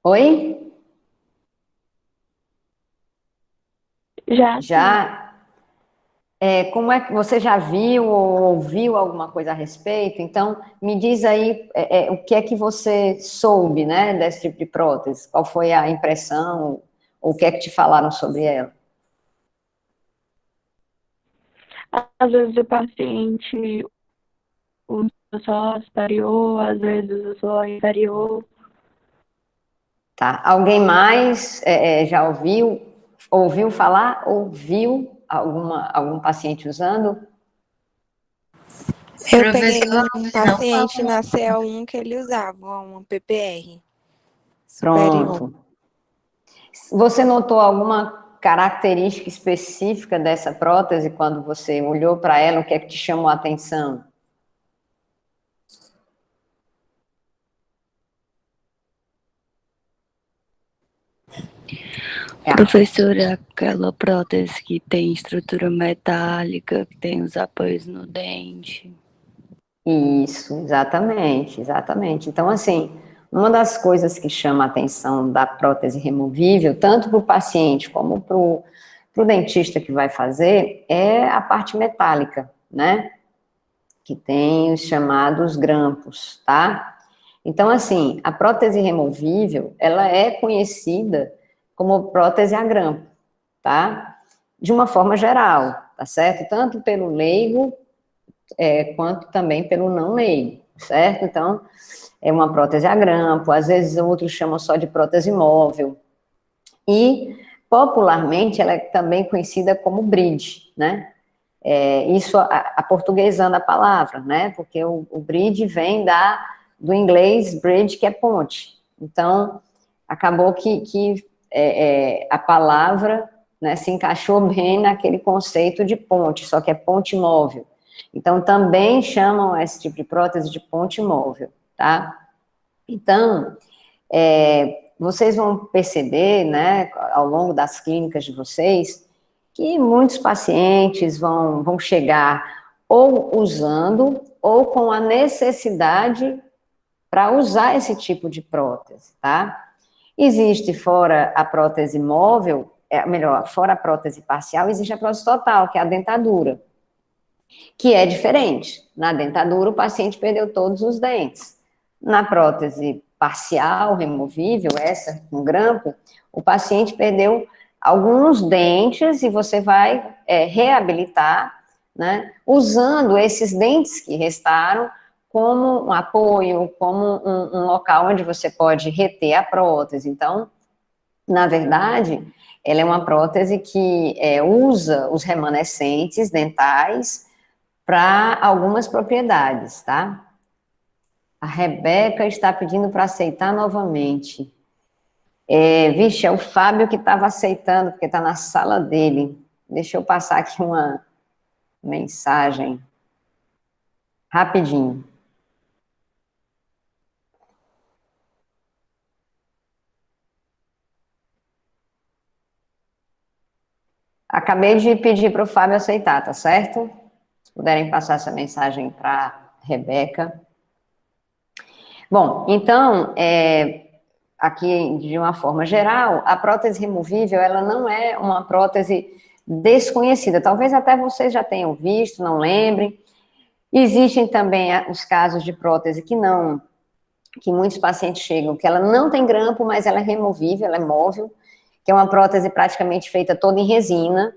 Oi? Já sim. Já? Como é que você já viu ou ouviu alguma coisa a respeito? Então, me diz aí, o que é que você soube, né, desse tipo de prótese? Qual foi a impressão, ou o que é que te falaram sobre ela? Às vezes o paciente usa só superior, às vezes só inferior. Tá? Alguém mais já ouviu falar, ou viu algum paciente usando? Eu peguei Professor, um não paciente falta. na CL1 que ele usava uma PPR superior. Pronto. Você notou alguma característica específica dessa prótese quando você olhou para ela? O que é que te chamou a atenção? É, Professora, aquela prótese que tem estrutura metálica, que tem os apoios no dente. isso, exatamente, exatamente. Então, assim, uma das coisas que chama a atenção da prótese removível, tanto para o paciente como para o dentista que vai fazer, é a parte metálica, né? Que tem os chamados grampos, tá? Então, assim, a prótese removível, ela é conhecida como prótese a grampo, tá? De uma forma geral, tá certo? Tanto pelo leigo, quanto também pelo não leigo, certo? Então, é uma prótese a grampo, às vezes outros chamam só de prótese móvel, e popularmente ela é também conhecida como bridge, né? Isso portuguesando a palavra, né? Porque o bridge vem do inglês bridge, que é ponte. Então, acabou que a palavra, né, se encaixou bem naquele conceito de ponte, só que é ponte móvel. Então, também chamam esse tipo de prótese de ponte móvel, tá? Então, vocês vão perceber, né, ao longo das clínicas de vocês, que muitos pacientes vão chegar ou usando, ou com a necessidade para usar esse tipo de prótese, tá? Existe fora a prótese móvel, melhor, fora a prótese parcial, existe a prótese total, que é a dentadura, que é diferente. Na dentadura, o paciente perdeu todos os dentes. Na prótese parcial, removível, essa com grampo, o paciente perdeu alguns dentes e você vai reabilitar, né, usando esses dentes que restaram como um apoio, como um local onde você pode reter a prótese. Então, na verdade, ela é uma prótese que usa os remanescentes dentais para algumas propriedades, tá? A Rebeca está pedindo para aceitar novamente. Vixe, é o Fábio que estava aceitando, porque está na sala dele. Deixa eu passar aqui uma mensagem, rapidinho. Acabei de pedir para o Fábio aceitar, tá certo? Se puderem passar essa mensagem para a Rebeca. Bom, então, aqui de uma forma geral, a prótese removível, ela não é uma prótese desconhecida. Talvez até vocês já tenham visto, não lembrem. Existem também os casos de prótese que muitos pacientes chegam, que ela não tem grampo, mas ela é removível, ela é móvel, que é uma prótese praticamente feita toda em resina,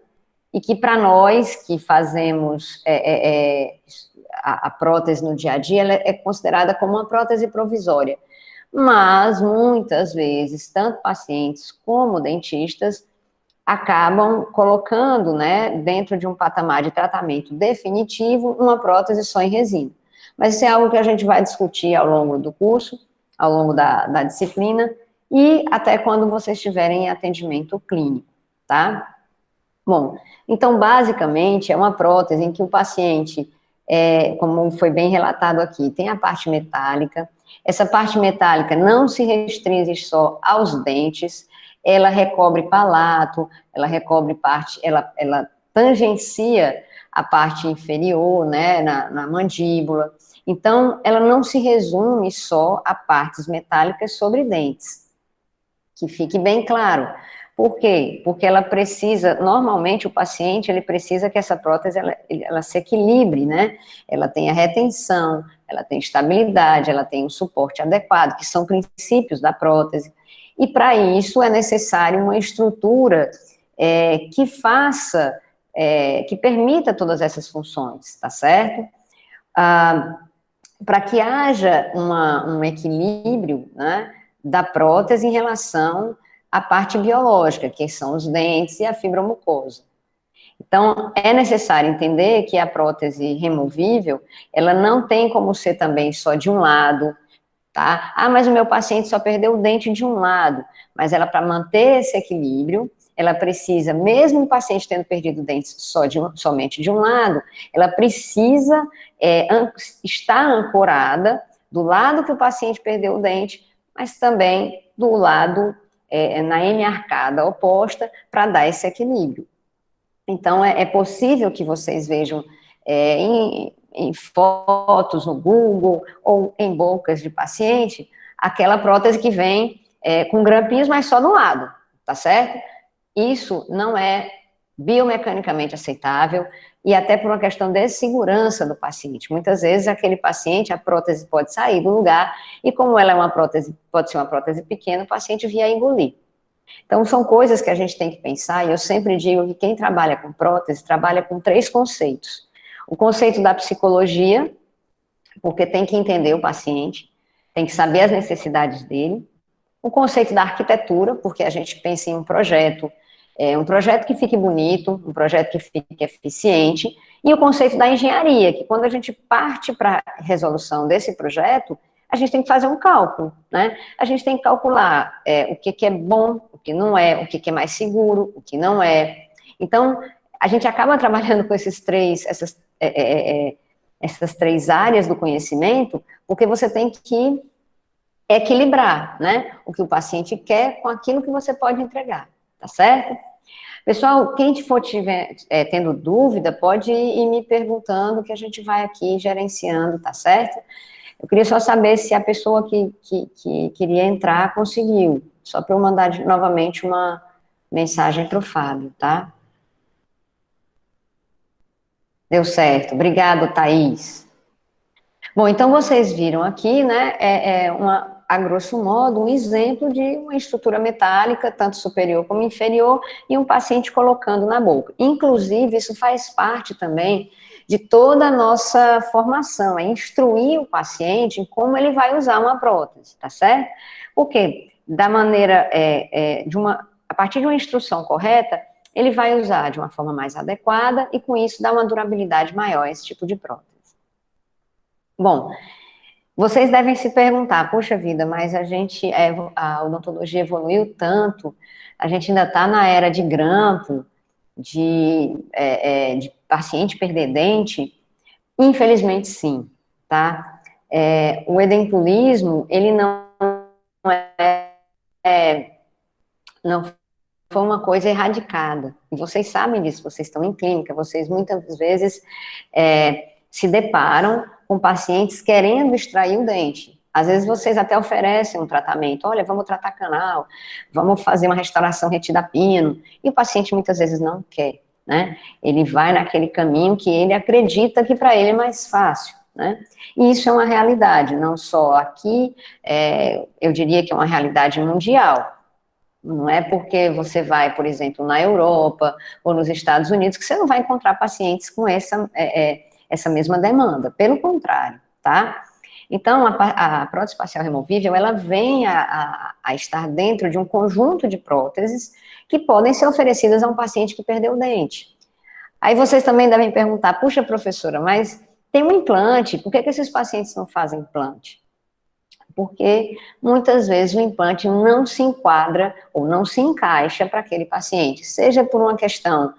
e que para nós que fazemos a prótese no dia a dia, ela é considerada como uma prótese provisória. Mas, muitas vezes, tanto pacientes como dentistas acabam colocando, né, dentro de um patamar de tratamento definitivo, uma prótese só em resina. Mas isso é algo que a gente vai discutir ao longo do curso, ao longo da disciplina, e até quando vocês estiverem em atendimento clínico, tá? Bom, então, basicamente, é uma prótese em que o paciente, como foi bem relatado aqui, tem a parte metálica. Essa parte metálica não se restringe só aos dentes, ela recobre palato, ela recobre parte, ela tangencia a parte inferior, né, na mandíbula. Então, ela não se resume só a partes metálicas sobre dentes, Que fique bem claro. Por quê? Porque ela precisa, normalmente o paciente, ele precisa que essa prótese, ela se equilibre, né? Ela tenha retenção, ela tenha estabilidade, ela tenha um suporte adequado, que são princípios da prótese. E para isso é necessário uma estrutura que faça, que permita todas essas funções, tá certo? Para que haja um equilíbrio, né, da prótese em relação à parte biológica, que são os dentes e a fibromucosa. Então, é necessário entender que a prótese removível, ela não tem como ser também só de um lado, tá? Ah, mas o meu paciente só perdeu o dente de um lado. Mas ela, para manter esse equilíbrio, ela precisa, mesmo o paciente tendo perdido dentes somente de um lado, ela precisa estar ancorada do lado que o paciente perdeu o dente, mas também do lado, na hemiarcada oposta, para dar esse equilíbrio. Então, é possível que vocês vejam em fotos no Google ou em bocas de paciente, aquela prótese que vem com grampinhos, mas só de um lado, tá certo? Isso não é biomecanicamente aceitável e até por uma questão de segurança do paciente. Muitas vezes aquele paciente, a prótese pode sair do lugar e como ela é uma prótese, pode ser uma prótese pequena, o paciente via engolir. Então, são coisas que a gente tem que pensar, e eu sempre digo que quem trabalha com prótese, trabalha com 3 conceitos. O conceito da psicologia, porque tem que entender o paciente, tem que saber as necessidades dele. O conceito da arquitetura, porque a gente pensa em um projeto que fique bonito, um projeto que fique eficiente, e o conceito da engenharia, que quando a gente parte para a resolução desse projeto, a gente tem que fazer um cálculo, né? A gente tem que calcular o que é bom, o que não é, o que é mais seguro, o que não é. Então, a gente acaba trabalhando com essas três áreas do conhecimento, porque você tem que equilibrar, né? O que o paciente quer com aquilo que você pode entregar, tá certo? Pessoal, quem for tendo dúvida, pode ir me perguntando, que a gente vai aqui gerenciando, tá certo? Eu queria só saber se a pessoa que queria entrar conseguiu, só para eu mandar novamente uma mensagem para o Fábio, tá? Deu certo, obrigado, Thaís. Bom, então vocês viram aqui, né, a grosso modo, um exemplo de uma estrutura metálica, tanto superior como inferior, e um paciente colocando na boca. Inclusive, isso faz parte também de toda a nossa formação, é instruir o paciente em como ele vai usar uma prótese, tá certo? Porque, da maneira, a partir de uma instrução correta, ele vai usar de uma forma mais adequada e, com isso, dá uma durabilidade maior a esse tipo de prótese. Bom, vocês devem se perguntar, poxa vida, mas a odontologia evoluiu tanto, a gente ainda está na era de grampo, de paciente perder dente? Infelizmente, sim, tá? O edempulismo, ele não foi uma coisa erradicada, e vocês sabem disso, vocês estão em clínica, vocês muitas vezes se deparam com pacientes querendo extrair o dente. Às vezes vocês até oferecem um tratamento, olha, vamos tratar canal, vamos fazer uma restauração retida a pino, e o paciente muitas vezes não quer, né? Ele vai naquele caminho que ele acredita que para ele é mais fácil, né? E isso é uma realidade, não só aqui, eu diria que é uma realidade mundial. Não é porque você vai, por exemplo, na Europa ou nos Estados Unidos que você não vai encontrar pacientes com essa mesma demanda, pelo contrário, tá? Então, a prótese facial removível, ela vem a estar dentro de um conjunto de próteses que podem ser oferecidas a um paciente que perdeu o dente. Aí vocês também devem perguntar, puxa, professora, mas tem um implante, por que esses pacientes não fazem implante? Porque muitas vezes o implante não se enquadra ou não se encaixa para aquele paciente, seja por uma questão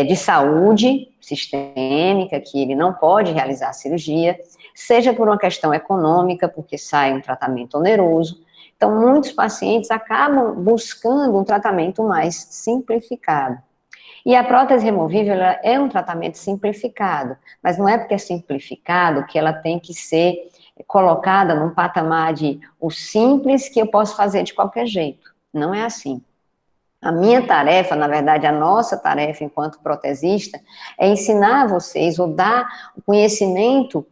de saúde sistêmica, que ele não pode realizar a cirurgia, seja por uma questão econômica, porque sai um tratamento oneroso. Então, muitos pacientes acabam buscando um tratamento mais simplificado. E a prótese removível, ela é um tratamento simplificado, mas não é porque é simplificado que ela tem que ser colocada num patamar de o simples que eu posso fazer de qualquer jeito. Não é assim. A minha tarefa, na verdade, a nossa tarefa enquanto protesista, é ensinar vocês, ou dar o conhecimento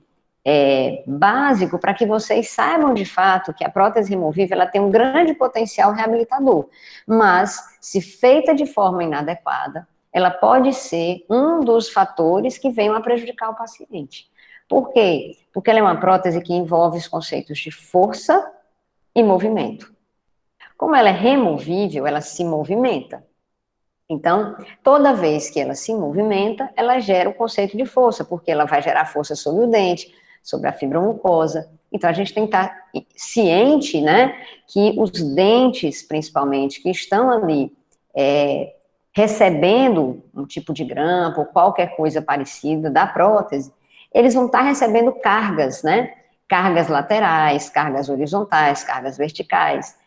básico para que vocês saibam de fato que a prótese removível ela tem um grande potencial reabilitador, mas se feita de forma inadequada, ela pode ser um dos fatores que venham a prejudicar o paciente. Por quê? Porque ela é uma prótese que envolve os conceitos de força e movimento. Como ela é removível, ela se movimenta. Então, toda vez que ela se movimenta, ela gera o conceito de força, porque ela vai gerar força sobre o dente, sobre a fibromucosa. Então, a gente tem que estar ciente, né, que os dentes, principalmente, que estão ali recebendo um tipo de grampo ou qualquer coisa parecida da prótese, eles vão estar recebendo cargas, né, cargas laterais, cargas horizontais, cargas verticais.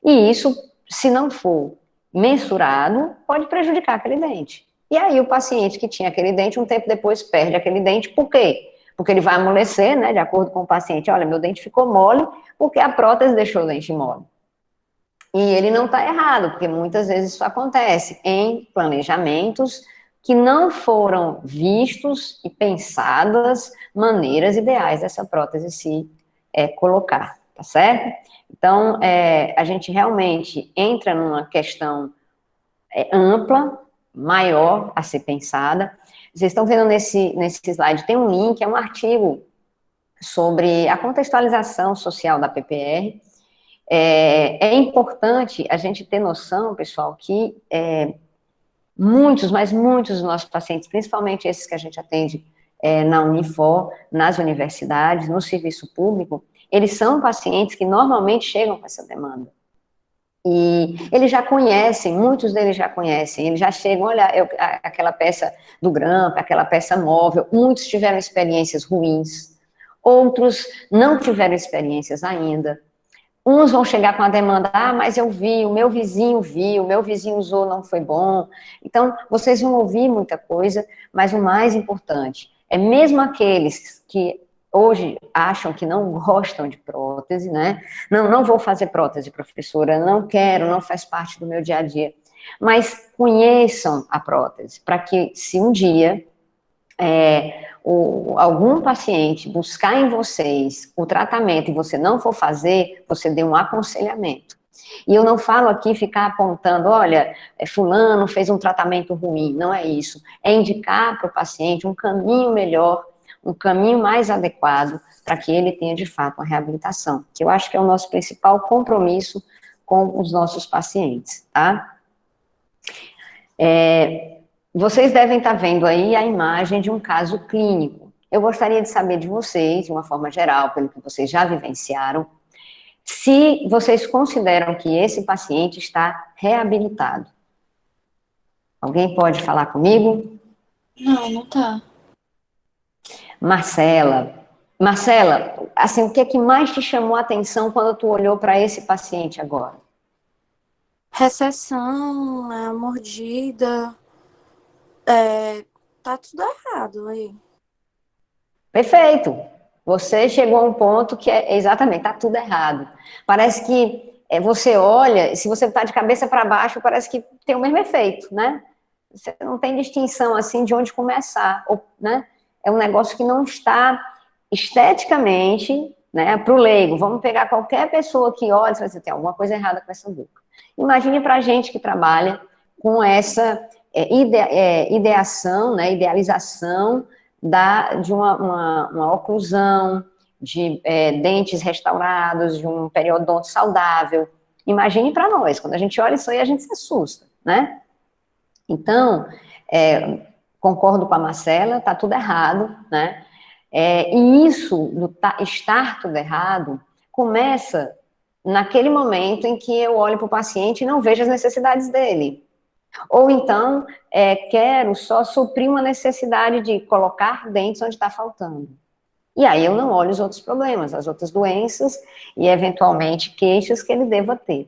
E isso, se não for mensurado, pode prejudicar aquele dente. E aí o paciente que tinha aquele dente, um tempo depois perde aquele dente, por quê? Porque ele vai amolecer, né, de acordo com o paciente, olha, meu dente ficou mole, porque a prótese deixou o dente mole. E ele não está errado, porque muitas vezes isso acontece em planejamentos que não foram vistos e pensadas maneiras ideais dessa prótese se colocar, tá certo? Então, a gente realmente entra numa questão ampla, maior a ser pensada. Vocês estão vendo nesse slide, tem um link, é um artigo sobre a contextualização social da PPR. É importante a gente ter noção, pessoal, que muitos, mas muitos dos nossos pacientes, principalmente esses que a gente atende na Unifor, nas universidades, no serviço público, eles são pacientes que normalmente chegam com essa demanda. E eles já conhecem, muitos deles já conhecem, eles já chegam, olha, aquela peça do grampo, aquela peça móvel, muitos tiveram experiências ruins, outros não tiveram experiências ainda. Uns vão chegar com a demanda, mas eu vi, o meu vizinho viu, o meu vizinho usou, não foi bom. Então, vocês vão ouvir muita coisa, mas o mais importante é mesmo aqueles que hoje acham que não gostam de prótese, né? Não vou fazer prótese, professora, não quero, não faz parte do meu dia a dia. Mas conheçam a prótese, para que se um dia algum paciente buscar em vocês o tratamento e você não for fazer, você dê um aconselhamento. E eu não falo aqui ficar apontando, olha, fulano fez um tratamento ruim, não é isso. É indicar para o paciente um caminho melhor, um caminho mais adequado para que ele tenha de fato uma reabilitação, que eu acho que é o nosso principal compromisso com os nossos pacientes, tá? Vocês devem estar vendo aí a imagem de um caso clínico. Eu gostaria de saber de vocês, de uma forma geral, pelo que vocês já vivenciaram, se vocês consideram que esse paciente está reabilitado. Alguém pode falar comigo? Não, não tá. Marcela, assim, o que é que mais te chamou a atenção quando tu olhou para esse paciente agora? Recessão, mordida, tá tudo errado aí. Perfeito. Você chegou a um ponto que exatamente, tá tudo errado. Parece que você olha, se você tá de cabeça para baixo, parece que tem o mesmo efeito, né? Você não tem distinção, assim, de onde começar, né? É um negócio que não está esteticamente, né, para o leigo. Vamos pegar qualquer pessoa que olha e fala assim, tem alguma coisa errada com essa boca. Imagine para a gente que trabalha com essa ideação, né, idealização de uma oclusão, de dentes restaurados, de um periodonto saudável. Imagine para nós, quando a gente olha isso aí, a gente se assusta, né? Então, concordo com a Marcela, tá tudo errado, né? E isso, do estar tudo errado, começa naquele momento em que eu olho para o paciente e não vejo as necessidades dele. Ou então, quero só suprir uma necessidade de colocar dentes onde está faltando. E aí eu não olho os outros problemas, as outras doenças e, eventualmente, queixas que ele deva ter.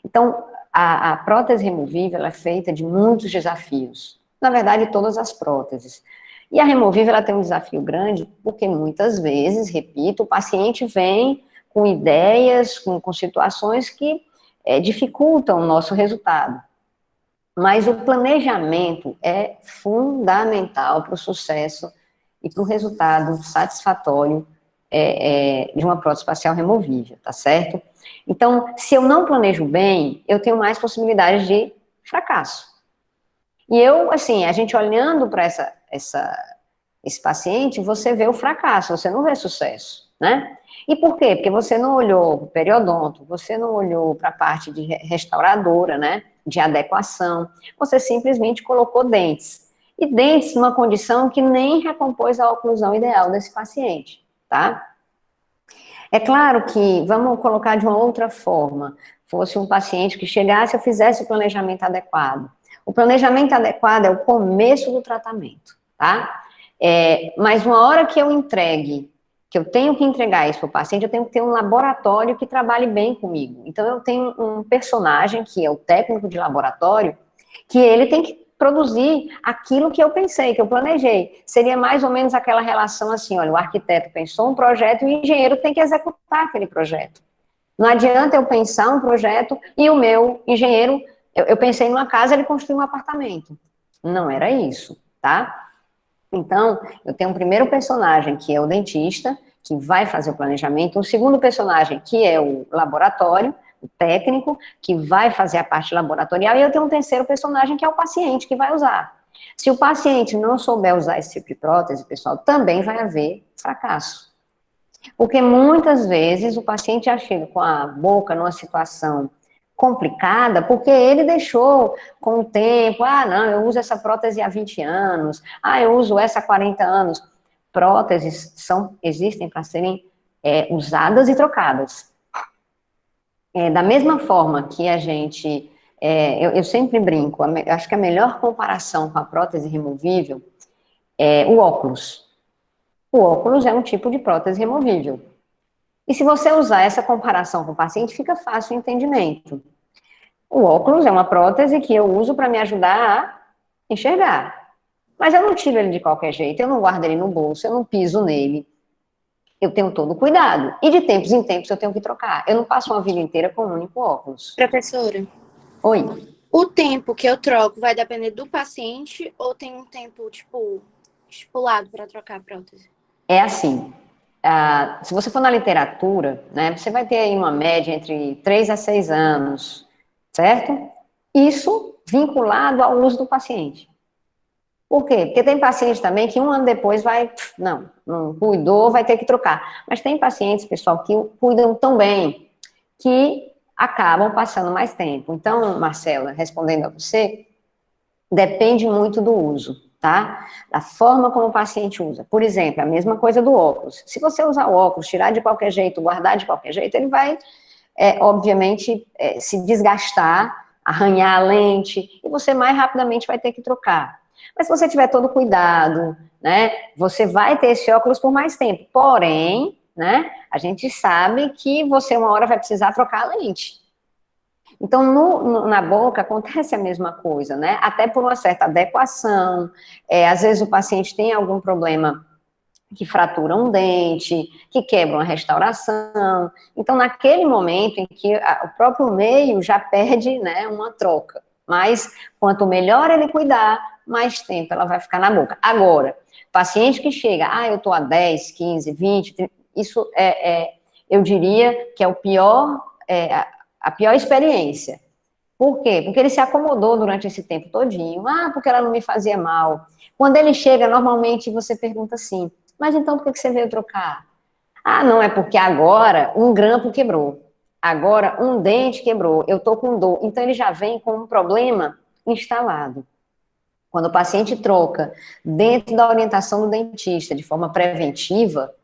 Então, a prótese removível ela é feita de muitos desafios. Na verdade, todas as próteses. E a removível ela tem um desafio grande, porque muitas vezes, repito, o paciente vem com ideias, com situações que dificultam o nosso resultado. Mas o planejamento é fundamental para o sucesso e para o resultado satisfatório de uma prótese facial removível, tá certo? Então, se eu não planejo bem, eu tenho mais possibilidades de fracasso. E eu, assim, a gente olhando para esse paciente, você vê o fracasso, você não vê sucesso, né? E por quê? Porque você não olhou para o periodonto, você não olhou para a parte de restauradora, né? De adequação, você simplesmente colocou dentes. E dentes numa condição que nem recompôs a oclusão ideal desse paciente, tá? É claro que, vamos colocar de uma outra forma, fosse um paciente que chegasse e eu fizesse o planejamento adequado. O planejamento adequado é o começo do tratamento, tá? Mas uma hora que eu entregue, que eu tenho que entregar isso para o paciente, eu tenho que ter um laboratório que trabalhe bem comigo. Então, eu tenho um personagem, que é o técnico de laboratório, que ele tem que produzir aquilo que eu pensei, que eu planejei. Seria mais ou menos aquela relação assim, olha, o arquiteto pensou um projeto e o engenheiro tem que executar aquele projeto. Não adianta eu pensar um projeto e o meu engenheiro, eu pensei numa casa, ele construiu um apartamento. Não era isso, tá? Então, eu tenho um primeiro personagem, que é o dentista, que vai fazer o planejamento, um segundo personagem, que é o laboratório, o técnico, que vai fazer a parte laboratorial, e eu tenho um terceiro personagem, que é o paciente, que vai usar. Se o paciente não souber usar esse tipo de prótese, pessoal, também vai haver fracasso. Porque muitas vezes o paciente já chega com a boca numa situação complicada, porque ele deixou com o tempo, não, eu uso essa prótese há 20 anos, eu uso essa há 40 anos. Próteses existem para serem usadas e trocadas. Da mesma forma que a gente, eu sempre brinco, eu acho que a melhor comparação com a prótese removível é o óculos. O óculos é um tipo de prótese removível. E se você usar essa comparação com o paciente, fica fácil o entendimento. O óculos é uma prótese que eu uso para me ajudar a enxergar. Mas eu não tiro ele de qualquer jeito, eu não guardo ele no bolso, eu não piso nele. Eu tenho todo o cuidado. E de tempos em tempos eu tenho que trocar. Eu não passo uma vida inteira com um único óculos. Professora, Oi. o tempo que eu troco vai depender do paciente ou tem um tempo, tipo, estipulado para trocar a prótese? É assim, se você for na literatura, né, você vai ter aí uma média entre 3 a 6 anos, certo? Isso vinculado ao uso do paciente. Por quê? Porque tem paciente também que um ano depois não cuidou, vai ter que trocar. Mas tem pacientes, pessoal, que cuidam tão bem que acabam passando mais tempo. Então, Marcela, respondendo a você, depende muito do uso, tá? Da forma como o paciente usa. Por exemplo, a mesma coisa do óculos. Se você usar o óculos, tirar de qualquer jeito, guardar de qualquer jeito, ele vai, obviamente, se desgastar, arranhar a lente, e você mais rapidamente vai ter que trocar. Mas se você tiver todo cuidado, né, você vai ter esse óculos por mais tempo. Porém, né, a gente sabe que você uma hora vai precisar trocar a lente. Então, na boca acontece a mesma coisa, né? Até por uma certa adequação, às vezes o paciente tem algum problema que fratura um dente, que quebra uma restauração. Então, naquele momento em que o próprio meio já perde, né, uma troca. Mas, quanto melhor ele cuidar, mais tempo ela vai ficar na boca. Agora, paciente que chega, eu tô há 10, 15, 20, 30, isso eu diria que é o pior, a pior experiência. Por quê? Porque ele se acomodou durante esse tempo todinho. Porque ela não me fazia mal. Quando ele chega, normalmente você pergunta assim, mas então por que você veio trocar? Não, é porque agora um grampo quebrou. Agora um dente quebrou. Eu tô com dor. Então ele já vem com um problema instalado. Quando o paciente troca dentro da orientação do dentista de forma preventiva,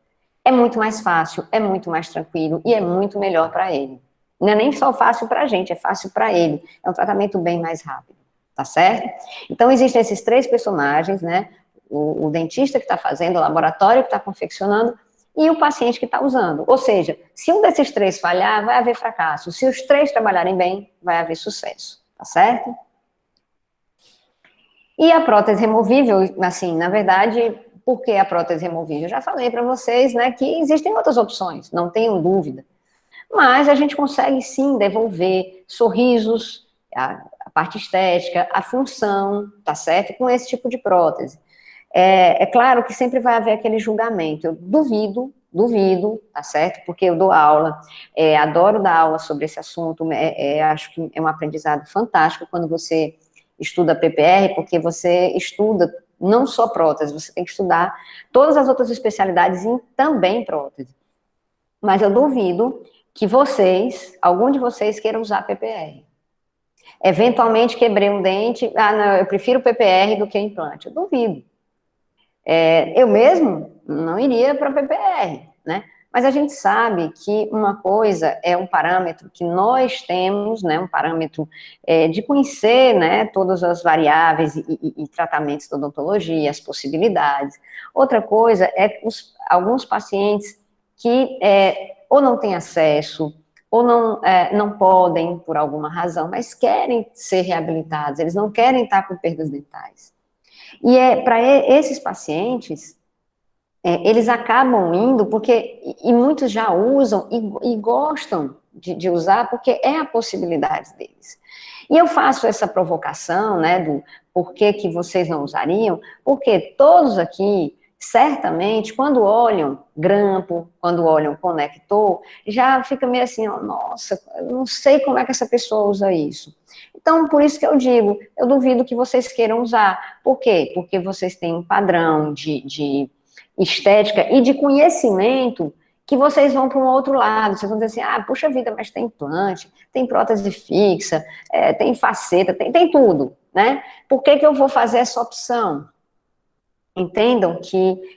é muito mais fácil, é muito mais tranquilo e é muito melhor para ele. Não é nem só fácil para a gente, é fácil para ele. É um tratamento bem mais rápido, tá certo? Então, existem esses 3 personagens, né? O dentista que está fazendo, o laboratório que está confeccionando e o paciente que está usando. Ou seja, se um desses 3 falhar, vai haver fracasso. Se os 3 trabalharem bem, vai haver sucesso, tá certo? E a prótese removível, assim, na verdade, por que a prótese removível? Eu já falei para vocês, né, que existem outras opções, não tenham dúvida. Mas a gente consegue, sim, devolver sorrisos, a parte estética, a função, tá certo? Com esse tipo de prótese. É claro que sempre vai haver aquele julgamento. Eu duvido, tá certo? Porque eu dou aula, adoro dar aula sobre esse assunto, acho que é um aprendizado fantástico quando você estuda PPR, porque você estuda não só prótese, você tem que estudar todas as outras especialidades e também prótese. Mas eu duvido que algum de vocês queiram usar PPR. Eventualmente quebrei um dente, não, eu prefiro PPR do que implante. Eu duvido. Eu mesmo não iria para PPR, né? Mas a gente sabe que uma coisa é um parâmetro que nós temos, né? Um parâmetro de conhecer, né? Todas as variáveis e tratamentos da odontologia, as possibilidades. Outra coisa é alguns pacientes que ou não têm acesso, ou não podem por alguma razão, mas querem ser reabilitados, eles não querem estar com perdas dentais. E para esses pacientes, eles acabam indo, e muitos já usam e gostam de usar, porque é a possibilidade deles. E eu faço essa provocação, né, do porquê que vocês não usariam, porque todos aqui, certamente, quando olham grampo, quando olham conector, já fica meio assim, ó, nossa, eu não sei como é que essa pessoa usa isso. Então, por isso que eu digo, eu duvido que vocês queiram usar. Por quê? Porque vocês têm um padrão de estética e de conhecimento que vocês vão para um outro lado. Vocês vão dizer assim, puxa vida, mas tem implante, tem prótese fixa, tem faceta, tem tudo, né? Por que eu vou fazer essa opção? Entendam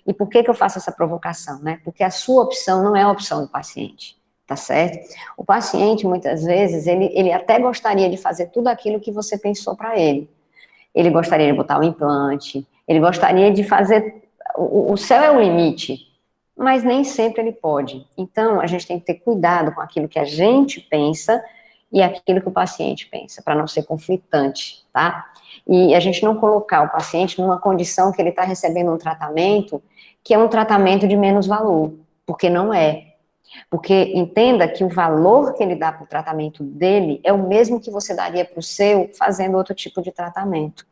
e por que eu faço essa provocação, né? Porque a sua opção não é a opção do paciente, tá certo? O paciente, muitas vezes, ele até gostaria de fazer tudo aquilo que você pensou para ele. Ele gostaria de botar um implante, ele gostaria de fazer... O céu é o limite, mas nem sempre ele pode. Então, a gente tem que ter cuidado com aquilo que a gente pensa e aquilo que o paciente pensa, para não ser conflitante, tá? E a gente não colocar o paciente numa condição que ele está recebendo um tratamento que é um tratamento de menos valor, porque não é. Porque entenda que o valor que ele dá para o tratamento dele é o mesmo que você daria para o seu fazendo outro tipo de tratamento.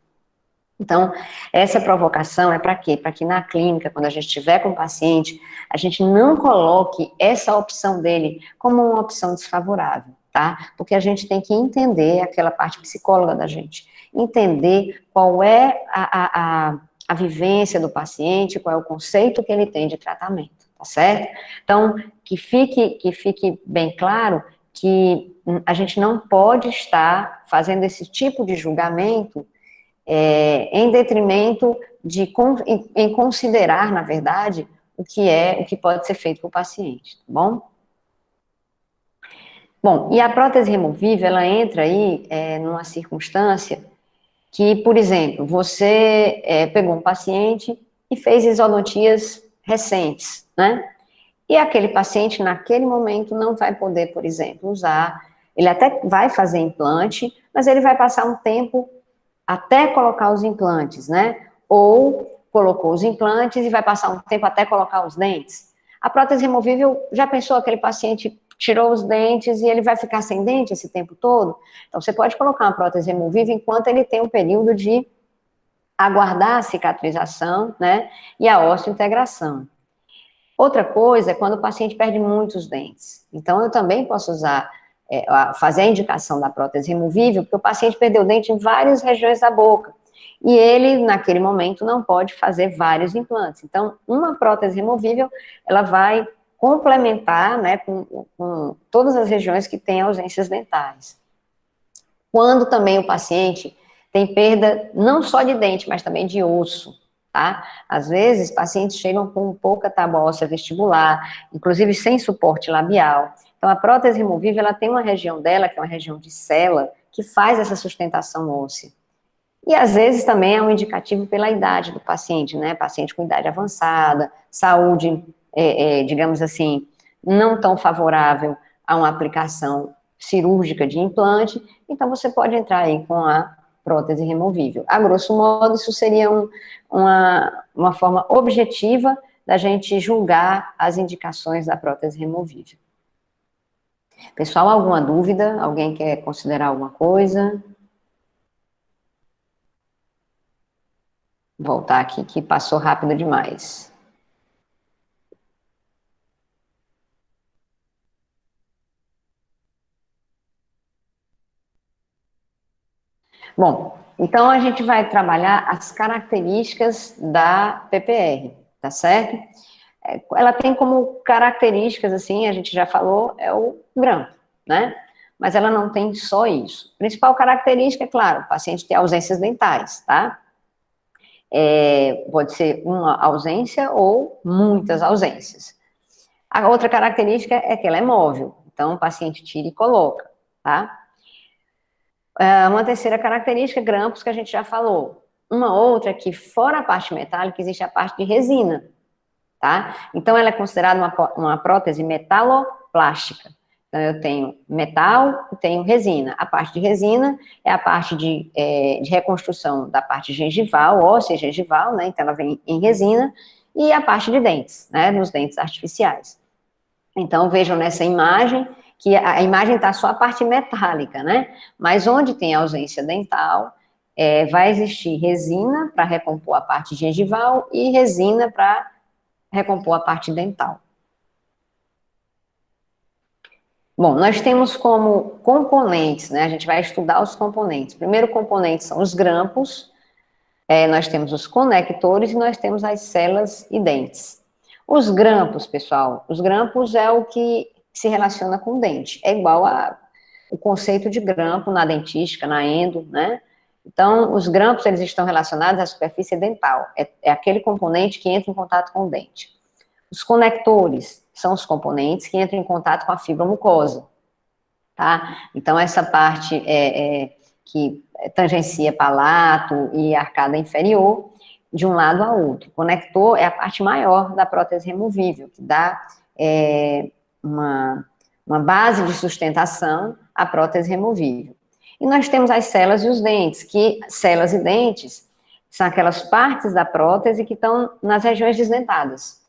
Então, essa provocação é para quê? Para que na clínica, quando a gente estiver com o paciente, a gente não coloque essa opção dele como uma opção desfavorável, tá? Porque a gente tem que entender aquela parte psicóloga da gente, entender qual é a vivência do paciente, qual é o conceito que ele tem de tratamento, tá certo? Então, que fique bem claro que a gente não pode estar fazendo esse tipo de julgamento em detrimento em considerar, na verdade, o que pode ser feito para o paciente, tá bom? Bom, e a prótese removível, ela entra aí numa circunstância que, por exemplo, você pegou um paciente e fez isodontias recentes, né? E aquele paciente, naquele momento, não vai poder, por exemplo, ele até vai fazer implante, mas ele vai passar um tempo até colocar os implantes, né? Ou colocou os implantes e vai passar um tempo até colocar os dentes. A prótese removível, já pensou aquele paciente tirou os dentes e ele vai ficar sem dente esse tempo todo? Então, você pode colocar uma prótese removível enquanto ele tem um período de aguardar a cicatrização, né? E a osteointegração. Outra coisa é quando o paciente perde muitos dentes. Então, eu também posso fazer a indicação da prótese removível, porque o paciente perdeu dente em várias regiões da boca. E ele, naquele momento, não pode fazer vários implantes. Então, uma prótese removível, ela vai complementar, né, com todas as regiões que têm ausências dentais. Quando também o paciente tem perda não só de dente, mas também de osso, tá? Às vezes, pacientes chegam com pouca tábua óssea vestibular, inclusive sem suporte labial. Então, a prótese removível, ela tem uma região dela, que é uma região de sela, que faz essa sustentação óssea. E, às vezes, também é um indicativo pela idade do paciente, né? Paciente com idade avançada, saúde, digamos assim, não tão favorável a uma aplicação cirúrgica de implante, então você pode entrar aí com a prótese removível. A grosso modo, isso seria uma forma objetiva da gente julgar as indicações da prótese removível. Pessoal, alguma dúvida? Alguém quer considerar alguma coisa? Vou voltar aqui que passou rápido demais. Bom, então a gente vai trabalhar as características da PPR, tá certo? Ela tem como características, assim, a gente já falou, é o grampo, né? Mas ela não tem só isso. A principal característica, é claro, o paciente tem ausências dentais, tá? Pode ser uma ausência ou muitas ausências. A outra característica é que ela é móvel, então o paciente tira e coloca, tá? Uma terceira característica, grampos, que a gente já falou. Uma outra é que, fora a parte metálica, existe a parte de resina, tá? Então, ela é considerada uma prótese metaloplástica. Então, eu tenho metal e tenho resina. A parte de resina é a parte de reconstrução da parte gengival, óssea gengival, né? Então, ela vem em resina, e a parte de dentes, né? Nos dentes artificiais. Então, vejam nessa imagem, que a imagem está só a parte metálica, né? Mas onde tem ausência dental, vai existir resina para recompor a parte gengival e resina para recompor a parte dental. Bom, nós temos como componentes, né? A gente vai estudar os componentes. O primeiro componente são os grampos, nós temos os conectores e nós temos as células e dentes. Os grampos, pessoal, os grampos é o que se relaciona com o dente. É igual o conceito de grampo na dentística, na endo, né? Então, os grampos, eles estão relacionados à superfície dental. É aquele componente que entra em contato com o dente. Os conectores são os componentes que entram em contato com a fibra mucosa, tá? Então, essa parte que tangencia palato e arcada inferior, de um lado a outro. O conector é a parte maior da prótese removível, que dá uma base de sustentação à prótese removível. E nós temos as células e os dentes, que células e dentes são aquelas partes da prótese que estão nas regiões desdentadas.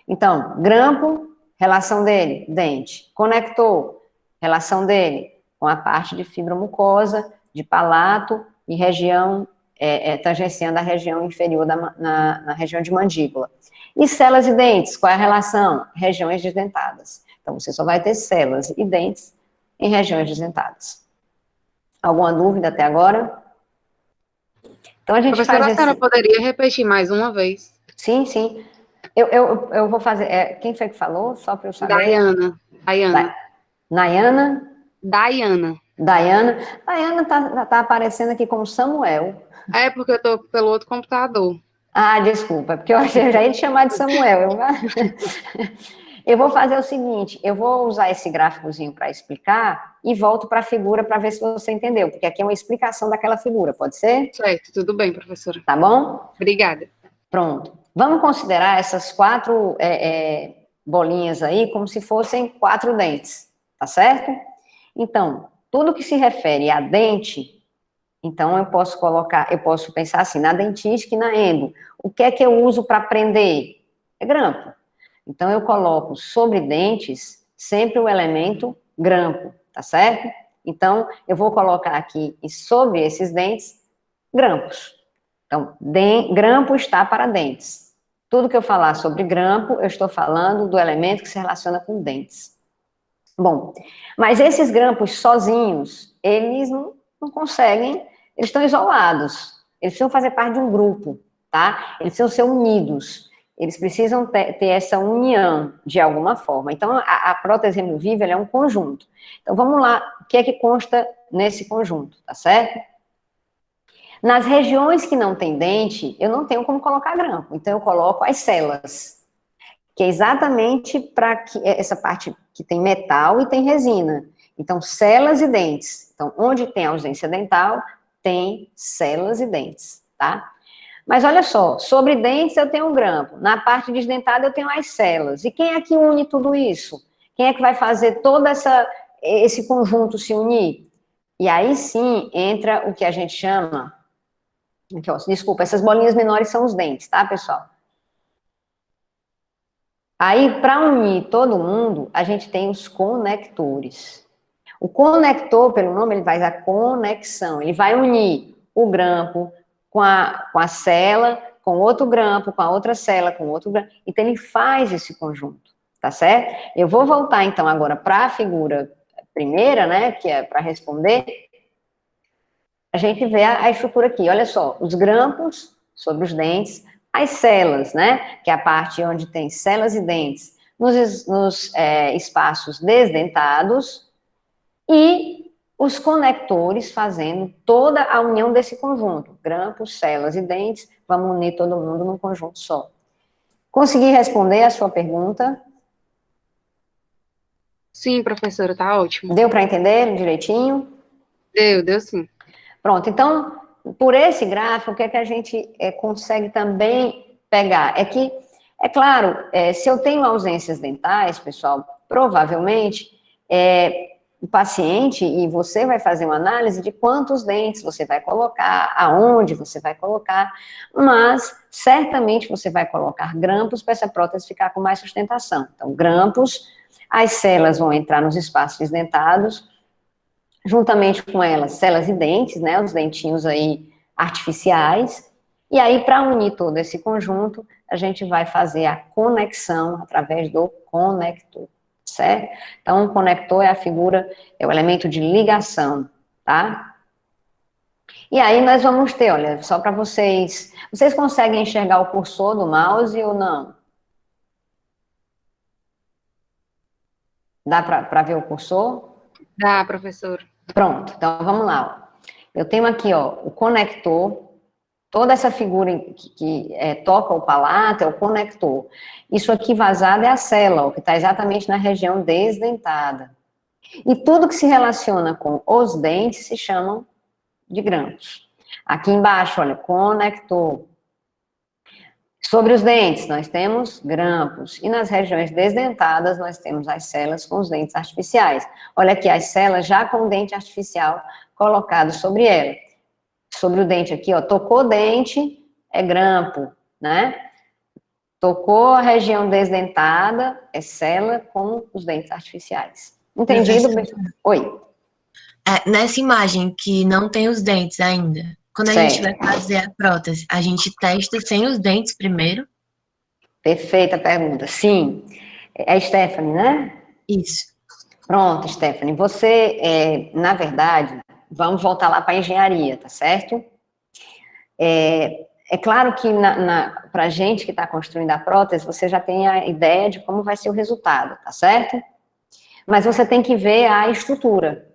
Então, grampo, relação dele, dente. Conector, relação dele com a parte de fibra mucosa, de palato e região, tangenciando a região inferior na região de mandíbula. E células e dentes, qual é a relação? Regiões desdentadas. Então, você só vai ter células e dentes em regiões desdentadas. Alguma dúvida até agora? Então, a gente Professora, faz a senhora esse... poderia repetir mais uma vez? Sim, sim. Eu vou fazer... quem foi que falou? Só para eu saber. Daiana. Nayana? Daiana. Daiana tá aparecendo aqui como Samuel. É porque eu estou pelo outro computador. Ah, desculpa, porque eu já ia te chamar de Samuel. Eu vou fazer o seguinte, eu vou usar esse gráficozinho para explicar e volto para a figura para ver se você entendeu, porque aqui é uma explicação daquela figura, pode ser? Certo, tudo bem, professora. Tá bom? Obrigada. Pronto. Vamos considerar essas 4 bolinhas aí como se fossem 4 dentes, tá certo? Então, tudo que se refere a dente, então eu posso pensar assim, na dentística e na endo. O que é que eu uso para prender? É grampo. Então, eu coloco sobre dentes sempre o elemento grampo, tá certo? Então, eu vou colocar aqui sobre esses dentes, grampos. Então, grampo está para dentes. Tudo que eu falar sobre grampo, eu estou falando do elemento que se relaciona com dentes. Bom, mas esses grampos sozinhos, eles não conseguem, eles estão isolados. Eles precisam fazer parte de um grupo, tá? Eles precisam ser unidos. Eles precisam ter essa união de alguma forma. Então, a prótese removível é um conjunto. Então, vamos lá, o que é que consta nesse conjunto, tá certo? Nas regiões que não tem dente, eu não tenho como colocar grampo. Então, eu coloco as células, que é exatamente para essa parte que tem metal e tem resina. Então, células e dentes. Então, onde tem ausência dental, tem células e dentes, tá? Mas olha só, sobre dentes eu tenho um grampo, na parte desdentada eu tenho as células. E quem é que une tudo isso? Quem é que vai fazer todo esse conjunto se unir? E aí sim entra o que a gente chama... Aqui, ó, desculpa, essas bolinhas menores são os dentes, tá, pessoal? Aí, para unir todo mundo, a gente tem os conectores. O conector, pelo nome, ele faz a conexão. Ele vai unir o grampo com a célula, com outro grampo, com a outra célula, com outro grampo. Então, ele faz esse conjunto, tá certo? Eu vou voltar, então, agora para a figura primeira, né, que é para responder. A gente vê a estrutura aqui, olha só, os grampos sobre os dentes, as células, né, que é a parte onde tem células e dentes, nos espaços desdentados, e os conectores fazendo toda a união desse conjunto, grampos, células e dentes, vamos unir todo mundo num conjunto só. Consegui responder a sua pergunta? Sim, professora, tá ótimo. Deu para entender direitinho? Deu sim. Pronto, então, por esse gráfico, o que é que a gente consegue também pegar? É que, é claro, se eu tenho ausências dentais, pessoal, provavelmente o paciente e você vai fazer uma análise de quantos dentes você vai colocar, aonde você vai colocar, mas certamente você vai colocar grampos para essa prótese ficar com mais sustentação. Então, grampos, as células vão entrar nos espaços dentados, juntamente com elas, células e dentes, né, os dentinhos aí artificiais, e aí para unir todo esse conjunto, a gente vai fazer a conexão através do conector, certo? Então, o conector é a figura, é o elemento de ligação, tá? E aí nós vamos ter, olha, só para vocês conseguem enxergar o cursor do mouse ou não? Dá para ver o cursor? Dá, professora. Pronto, então vamos lá. Eu tenho aqui, ó, o conector, toda essa figura que toca o palato é o conector. Isso aqui vazado é a célula, ó, que está exatamente na região desdentada. E tudo que se relaciona com os dentes se chamam de grampos. Aqui embaixo, olha, conector. Sobre os dentes, nós temos grampos. E nas regiões desdentadas, nós temos as células com os dentes artificiais. Olha aqui, as células já com o dente artificial colocado sobre ela. Sobre o dente aqui, ó, tocou o dente, é grampo, né? Tocou a região desdentada, é célula com os dentes artificiais. Entendido? Oi. Nessa imagem que não tem os dentes ainda, quando a gente vai fazer a prótese, a gente testa sem os dentes primeiro? Perfeita pergunta. Sim. É a Stephanie, né? Isso. Pronto, Stephanie. Você, na verdade, vamos voltar lá para a engenharia, tá certo? É claro que para a gente que está construindo a prótese, você já tem a ideia de como vai ser o resultado, tá certo? Mas você tem que ver a estrutura.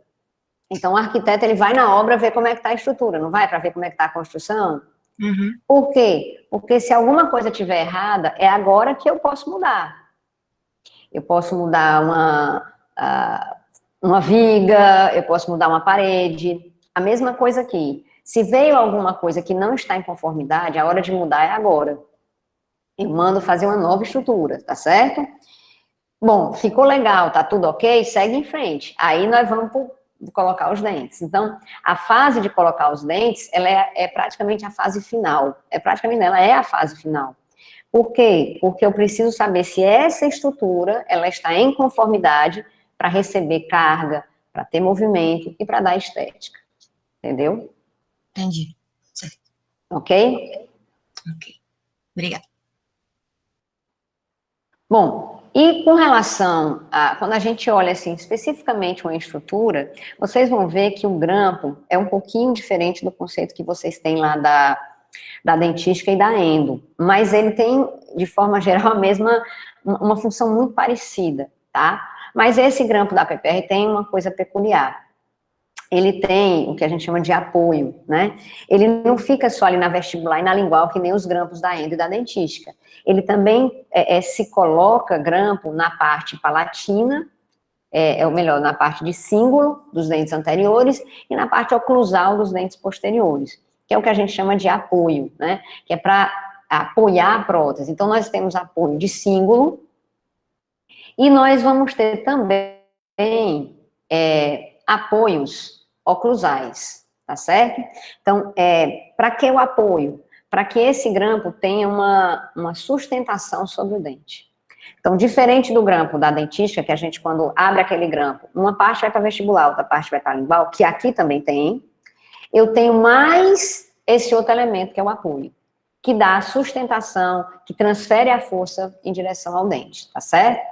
Então, o arquiteto, ele vai na obra ver como é que está a estrutura, não vai para ver como é que está a construção? Uhum. Por quê? Porque se alguma coisa estiver errada, é agora que eu posso mudar. Eu posso mudar uma viga, eu posso mudar uma parede, a mesma coisa aqui. Se veio alguma coisa que não está em conformidade, a hora de mudar é agora. Eu mando fazer uma nova estrutura, tá certo? Bom, ficou legal, tá tudo ok? Segue em frente. Aí nós vamos colocar os dentes. Então, a fase de colocar os dentes, ela é praticamente a fase final. Ela é a fase final. Por quê? Porque eu preciso saber se essa estrutura, ela está em conformidade para receber carga, para ter movimento e para dar estética. Entendeu? Entendi. Certo. Ok? Ok. Obrigada. Bom, e com relação a, quando a gente olha assim, especificamente uma estrutura, vocês vão ver que o grampo é um pouquinho diferente do conceito que vocês têm lá da dentística e da endo, mas ele tem, de forma geral, uma função muito parecida, tá? Mas esse grampo da PPR tem uma coisa peculiar. Ele tem o que a gente chama de apoio, né? Ele não fica só ali na vestibular e na lingual, que nem os grampos da endo e da dentística. Ele também se coloca grampo na parte palatina, ou melhor, na parte de cíngulo dos dentes anteriores e na parte oclusal dos dentes posteriores, que é o que a gente chama de apoio, né? Que é para apoiar a prótese. Então, nós temos apoio de cíngulo e nós vamos ter também apoios oclusais, tá certo? Então, para que o apoio? Para que esse grampo tenha uma sustentação sobre o dente. Então, diferente do grampo da dentística, que a gente, quando abre aquele grampo, uma parte vai para vestibular, outra parte vai para lingual, que aqui também tem, eu tenho mais esse outro elemento, que é o apoio, que dá a sustentação, que transfere a força em direção ao dente, tá certo?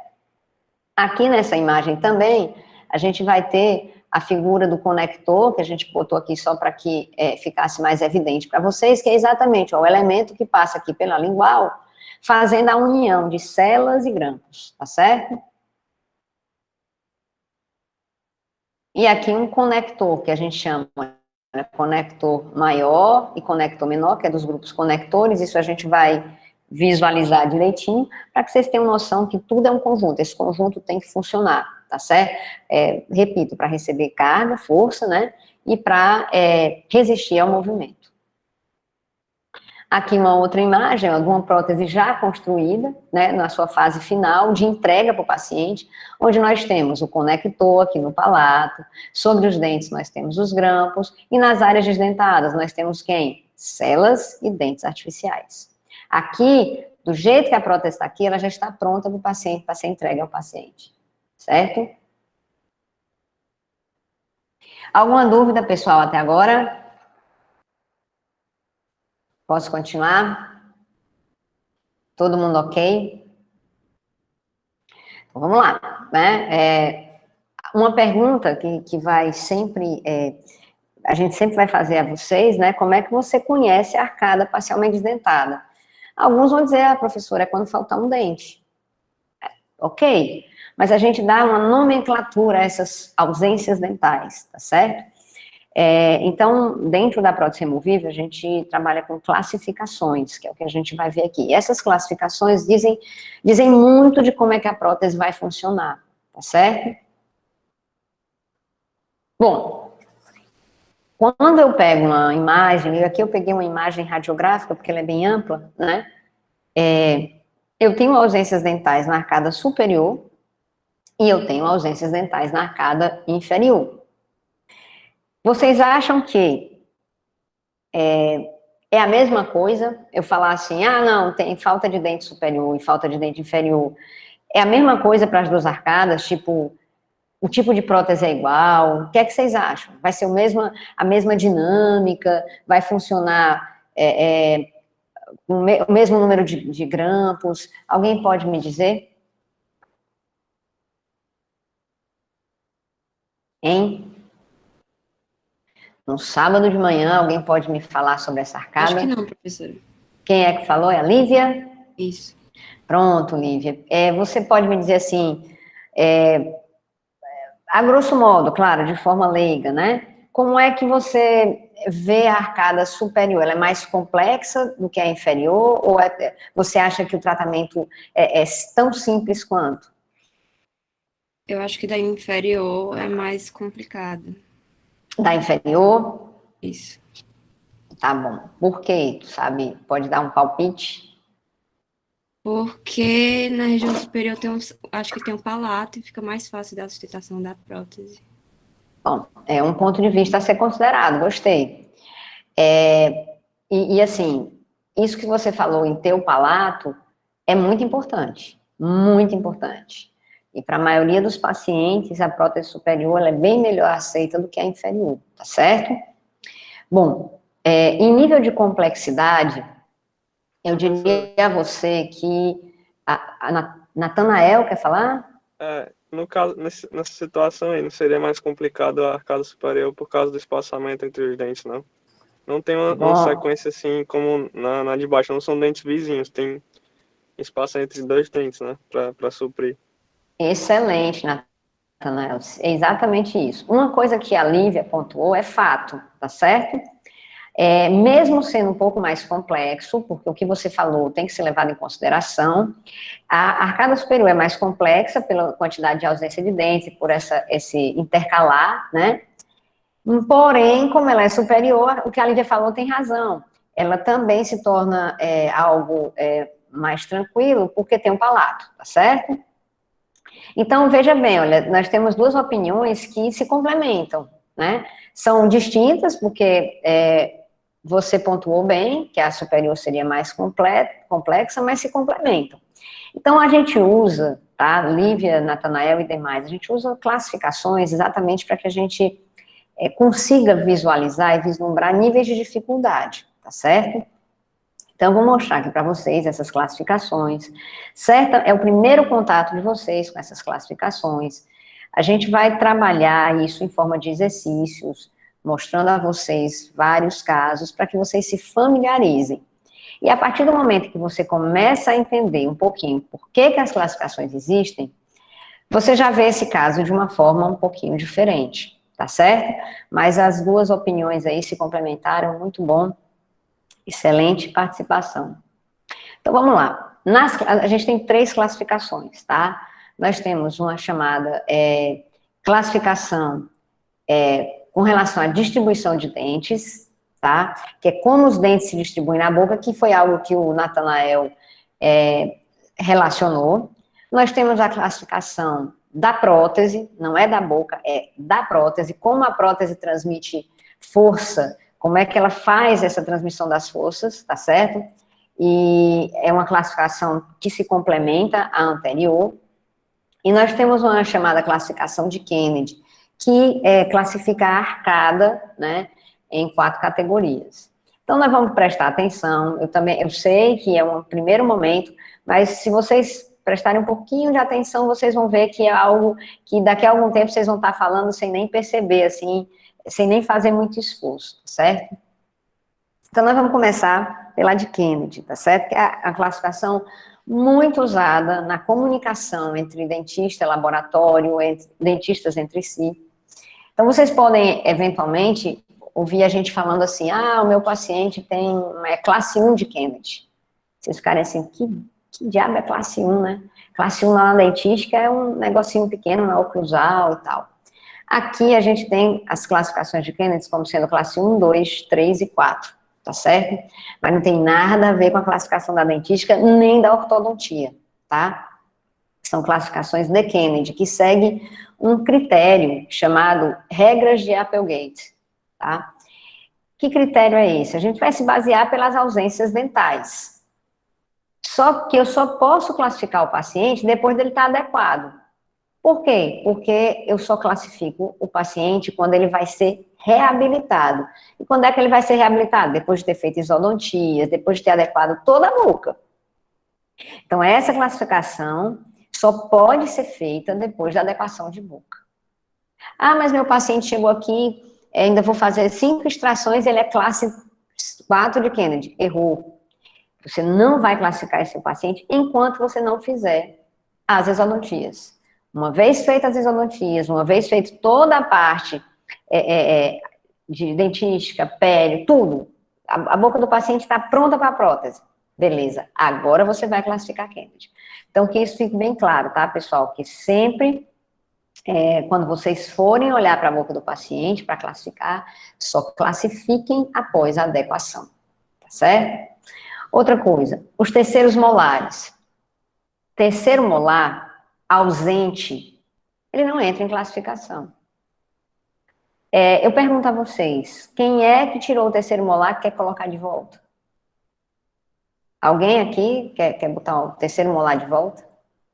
Aqui nessa imagem também, a gente vai ter a figura do conector, que a gente botou aqui só para que ficasse mais evidente para vocês, que é exatamente o elemento que passa aqui pela lingual, fazendo a união de células e grampos, tá certo? E aqui um conector, que a gente chama conector maior e conector menor, que é dos grupos conectores, isso a gente vai visualizar direitinho, para que vocês tenham noção que tudo é um conjunto, esse conjunto tem que funcionar, tá certo? Repito, para receber carga, força, né, e para resistir ao movimento. Aqui uma outra imagem, ó, de uma prótese já construída, né, na sua fase final, de entrega para o paciente, onde nós temos o conector aqui no palato, sobre os dentes nós temos os grampos, e nas áreas desdentadas nós temos quem? Células e dentes artificiais. Aqui, do jeito que a prótese está aqui, ela já está pronta para o paciente, para ser entregue ao paciente, certo? Alguma dúvida, pessoal, até agora? Posso continuar? Todo mundo ok? Então, vamos lá, né? Uma pergunta que vai sempre, a gente sempre vai fazer a vocês, né? Como é que você conhece a arcada parcialmente desdentada? Alguns vão dizer, professora, é quando faltar um dente. Ok, mas a gente dá uma nomenclatura a essas ausências dentais, tá certo? Então, dentro da prótese removível, a gente trabalha com classificações, que é o que a gente vai ver aqui. E essas classificações dizem muito de como é que a prótese vai funcionar, tá certo? Bom, quando eu pego uma imagem, aqui eu peguei uma imagem radiográfica, porque ela é bem ampla, né? Eu tenho ausências dentais na arcada superior e eu tenho ausências dentais na arcada inferior. Vocês acham que é a mesma coisa eu falar assim, ah, não, tem falta de dente superior e falta de dente inferior. É a mesma coisa para as duas arcadas, tipo, o tipo de prótese é igual? O que é que vocês acham? Vai ser a mesma dinâmica? Vai funcionar o mesmo número de grampos? Alguém pode me dizer? Hein? No sábado de manhã, alguém pode me falar sobre essa arcada? Acho que não, professora. Quem é que falou? É a Lívia? Isso. Pronto, Lívia. Você pode me dizer assim, a grosso modo, claro, de forma leiga, né? Como é que você vê a arcada superior? Ela é mais complexa do que a inferior? Ou você acha que o tratamento é tão simples quanto? Eu acho que da inferior é mais complicado. Da inferior? Isso. Tá bom. Por quê? Tu sabe, pode dar um palpite? Porque na região superior acho que tem um palato e fica mais fácil da sustentação da prótese. Bom, é um ponto de vista a ser considerado, gostei. E assim, isso que você falou em ter o palato é muito importante, muito importante. E para a maioria dos pacientes, a prótese superior ela é bem melhor aceita do que a inferior, tá certo? Bom, em nível de complexidade, eu diria a você que a Natanael quer falar? No caso, nessa situação aí, não seria mais complicado a arcada superior por causa do espaçamento entre os dentes, não? Não tem uma sequência assim como na de baixo, não são dentes vizinhos, tem espaço entre dois dentes, né, para suprir. Excelente, Natanael, é exatamente isso. Uma coisa que a Lívia pontuou é fato, tá certo? Mesmo sendo um pouco mais complexo, porque o que você falou tem que ser levado em consideração, a arcada superior é mais complexa pela quantidade de ausência de dentes, por esse intercalar, né? Porém, como ela é superior, o que a Lívia falou tem razão. Ela também se torna algo mais tranquilo, porque tem um palato, tá certo? Então, veja bem, olha, nós temos duas opiniões que se complementam, né? São distintas, porque você pontuou bem, que a superior seria mais complexa, mas se complementam. Então, a gente usa, tá, Lívia, Natanael e demais, a gente usa classificações exatamente para que a gente consiga visualizar e vislumbrar níveis de dificuldade, tá certo? Então, vou mostrar aqui para vocês essas classificações. Certo? É o primeiro contato de vocês com essas classificações. A gente vai trabalhar isso em forma de exercícios, mostrando a vocês vários casos para que vocês se familiarizem. E a partir do momento que você começa a entender um pouquinho por que as classificações existem, você já vê esse caso de uma forma um pouquinho diferente, tá certo? Mas as duas opiniões aí se complementaram, muito bom. Excelente participação. Então, vamos lá. A gente tem 3 classificações, tá? Nós temos uma chamada classificação com relação à distribuição de dentes, tá? Que é como os dentes se distribuem na boca, que foi algo que o Natanael relacionou. Nós temos a classificação da prótese, não é da boca, é da prótese, como a prótese transmite força, como é que ela faz essa transmissão das forças, tá certo? E é uma classificação que se complementa à anterior. E nós temos uma chamada classificação de Kennedy, que classifica a arcada, né, em 4 categorias. Então, nós vamos prestar atenção. Eu sei que é um primeiro momento, mas se vocês prestarem um pouquinho de atenção, vocês vão ver que é algo que daqui a algum tempo vocês vão estar falando sem nem perceber, assim, sem nem fazer muito esforço, certo? Então, nós vamos começar pela de Kennedy, tá certo? Que é a classificação muito usada na comunicação entre dentista e laboratório, entre dentistas entre si. Então, vocês podem, eventualmente, ouvir a gente falando assim, o meu paciente tem classe 1 de Kennedy. Vocês ficarem assim, que diabo é classe 1, né? Classe 1 na dentística é um negocinho pequeno, na oclusal e tal. Aqui a gente tem as classificações de Kennedy como sendo classe 1, 2, 3 e 4, tá certo? Mas não tem nada a ver com a classificação da dentística nem da ortodontia, tá? São classificações de Kennedy, que seguem um critério chamado regras de Applegate, tá? Que critério é esse? A gente vai se basear pelas ausências dentais. Só que eu só posso classificar o paciente depois dele estar adequado. Por quê? Porque eu só classifico o paciente quando ele vai ser reabilitado. E quando é que ele vai ser reabilitado? Depois de ter feito isodontia, depois de ter adequado toda a boca. Então, essa classificação só pode ser feita depois da adequação de boca. Mas meu paciente chegou aqui, ainda vou fazer 5 extrações, ele é classe 4 de Kennedy. Errou. Você não vai classificar esse paciente enquanto você não fizer as isodontias. Uma vez feitas as isodontias, uma vez feita toda a parte de dentística, pele, tudo, a boca do paciente está pronta para a prótese. Beleza, agora você vai classificar Kennedy. Então, que isso fique bem claro, tá, pessoal? Que sempre, quando vocês forem olhar para a boca do paciente para classificar, só classifiquem após a adequação, tá certo? Outra coisa, os terceiros molares. Terceiro molar ausente, ele não entra em classificação. Eu pergunto a vocês, quem é que tirou o terceiro molar que quer colocar de volta? Alguém aqui quer botar o terceiro molar de volta?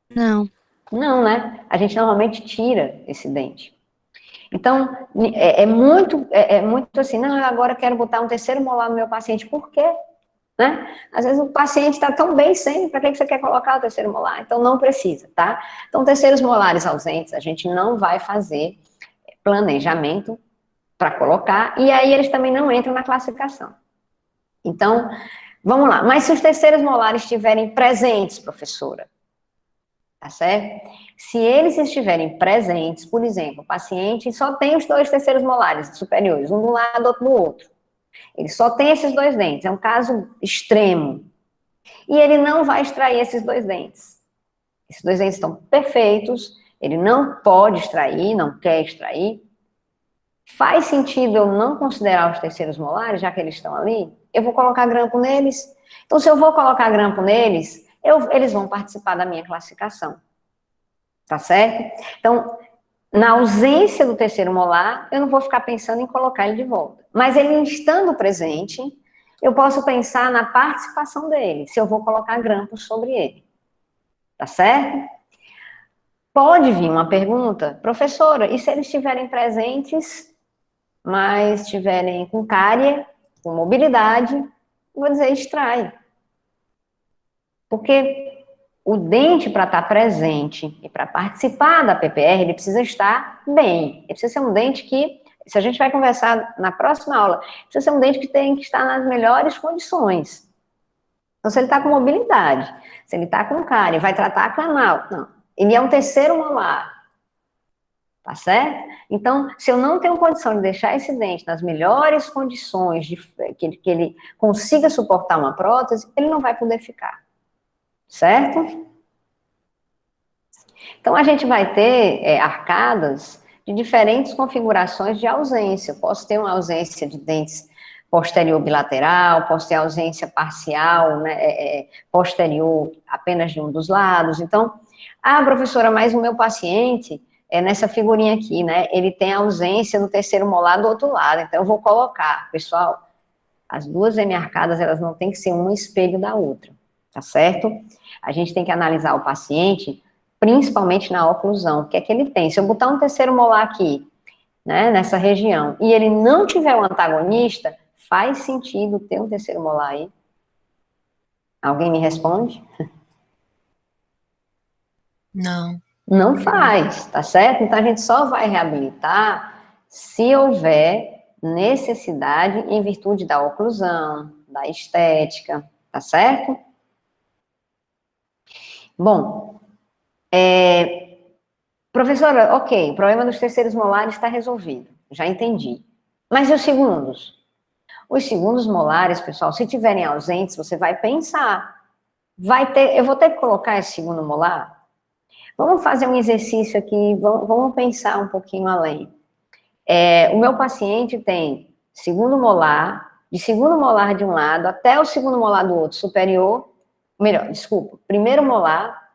Não. Não, né? A gente normalmente tira esse dente. Então, é muito assim, não, eu agora quero botar um terceiro molar no meu paciente, por quê? Né? Às vezes o paciente está tão bem sem, para que você quer colocar o terceiro molar? Então não precisa, tá? Então terceiros molares ausentes, a gente não vai fazer planejamento para colocar, e aí eles também não entram na classificação. Então, vamos lá. Mas se os terceiros molares estiverem presentes, professora, tá certo? Se eles estiverem presentes, por exemplo, o paciente só tem os 2 terceiros molares superiores, um de um lado, outro do outro. Ele só tem esses 2 dentes, é um caso extremo. E ele não vai extrair esses 2 dentes. Esses 2 dentes estão perfeitos, ele não pode extrair, não quer extrair. Faz sentido eu não considerar os terceiros molares, já que eles estão ali? Eu vou colocar grampo neles? Então, se eu vou colocar grampo neles, eles vão participar da minha classificação. Tá certo? Então, na ausência do terceiro molar, eu não vou ficar pensando em colocar ele de volta. Mas ele estando presente, eu posso pensar na participação dele, se eu vou colocar grampos sobre ele. Tá certo? Pode vir uma pergunta, professora, e se eles estiverem presentes, mas estiverem com cárie, com mobilidade, vou dizer, extrai. Porque o dente, para estar presente e para participar da PPR, ele precisa estar bem. Ele precisa ser um dente que, se a gente vai conversar na próxima aula, precisa ser um dente que tem que estar nas melhores condições. Então, se ele está com mobilidade, se ele está com cárie, vai tratar canal, não. Ele é um terceiro molar, tá certo? Então, se eu não tenho condição de deixar esse dente nas melhores condições, que ele consiga suportar uma prótese, ele não vai poder ficar, certo? Então, a gente vai ter arcadas de diferentes configurações de ausência. Eu posso ter uma ausência de dentes posterior bilateral, posso ter ausência parcial, né, posterior apenas de um dos lados. Então, professora, mas o meu paciente, nessa figurinha aqui, né, ele tem ausência no terceiro molar do outro lado, então eu vou colocar, pessoal, as duas hemiarcadas, elas não tem que ser um espelho da outra, tá certo? A gente tem que analisar o paciente, principalmente na oclusão, o que é que ele tem. Se eu botar um terceiro molar aqui, né, nessa região, e ele não tiver um antagonista, faz sentido ter um terceiro molar aí? Alguém me responde? Não. Não faz, tá certo? Então, a gente só vai reabilitar se houver necessidade em virtude da oclusão, da estética, tá certo? Bom, professora, ok, o problema dos terceiros molares está resolvido, já entendi. Mas e os segundos? Os segundos molares, pessoal, se tiverem ausentes, você vai pensar, eu vou ter que colocar esse segundo molar? Vamos fazer um exercício aqui, vamos pensar um pouquinho além. O meu paciente tem segundo molar, de segundo molar de um lado até o segundo molar do outro superior, primeiro molar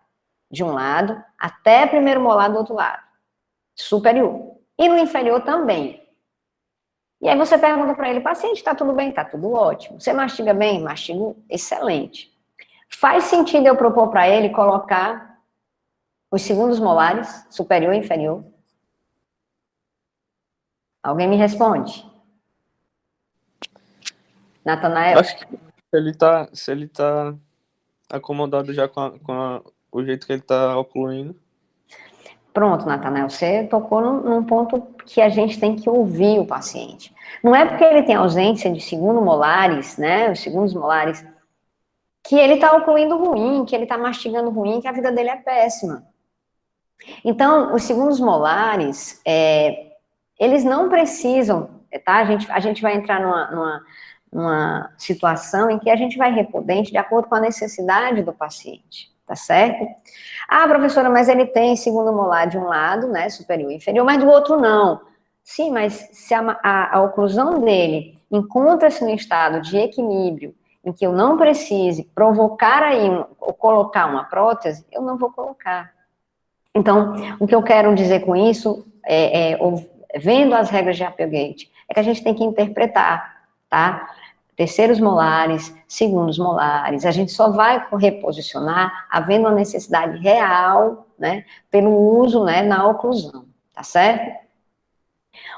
de um lado até primeiro molar do outro lado, superior. E no inferior também. E aí você pergunta para ele, paciente, tá tudo bem? Tá tudo ótimo. Você mastiga bem? Mastigo excelente. Faz sentido eu propor para ele colocar os segundos molares, superior e inferior? Alguém me responde? Natanael? Acho que se ele tá acomodado já com o jeito que ele tá ocluindo. Pronto, Natanael, você tocou num ponto que a gente tem que ouvir o paciente. Não é porque ele tem ausência de segundo molares, né, os segundos molares, que ele tá ocluindo ruim, que ele tá mastigando ruim, que a vida dele é péssima. Então, os segundos molares, eles não precisam, tá? A gente vai entrar numa situação em que a gente vai repor dente de acordo com a necessidade do paciente, tá certo? Professora, mas ele tem segundo molar de um lado, né, superior e inferior, mas do outro não. Sim, mas se a oclusão dele encontra-se no estado de equilíbrio, em que eu não precise provocar aí, ou colocar uma prótese, eu não vou colocar. Então, o que eu quero dizer com isso, vendo as regras de Applegate, é que a gente tem que interpretar, tá? Terceiros molares, segundos molares, a gente só vai reposicionar havendo uma necessidade real, né, pelo uso, né, na oclusão, tá certo?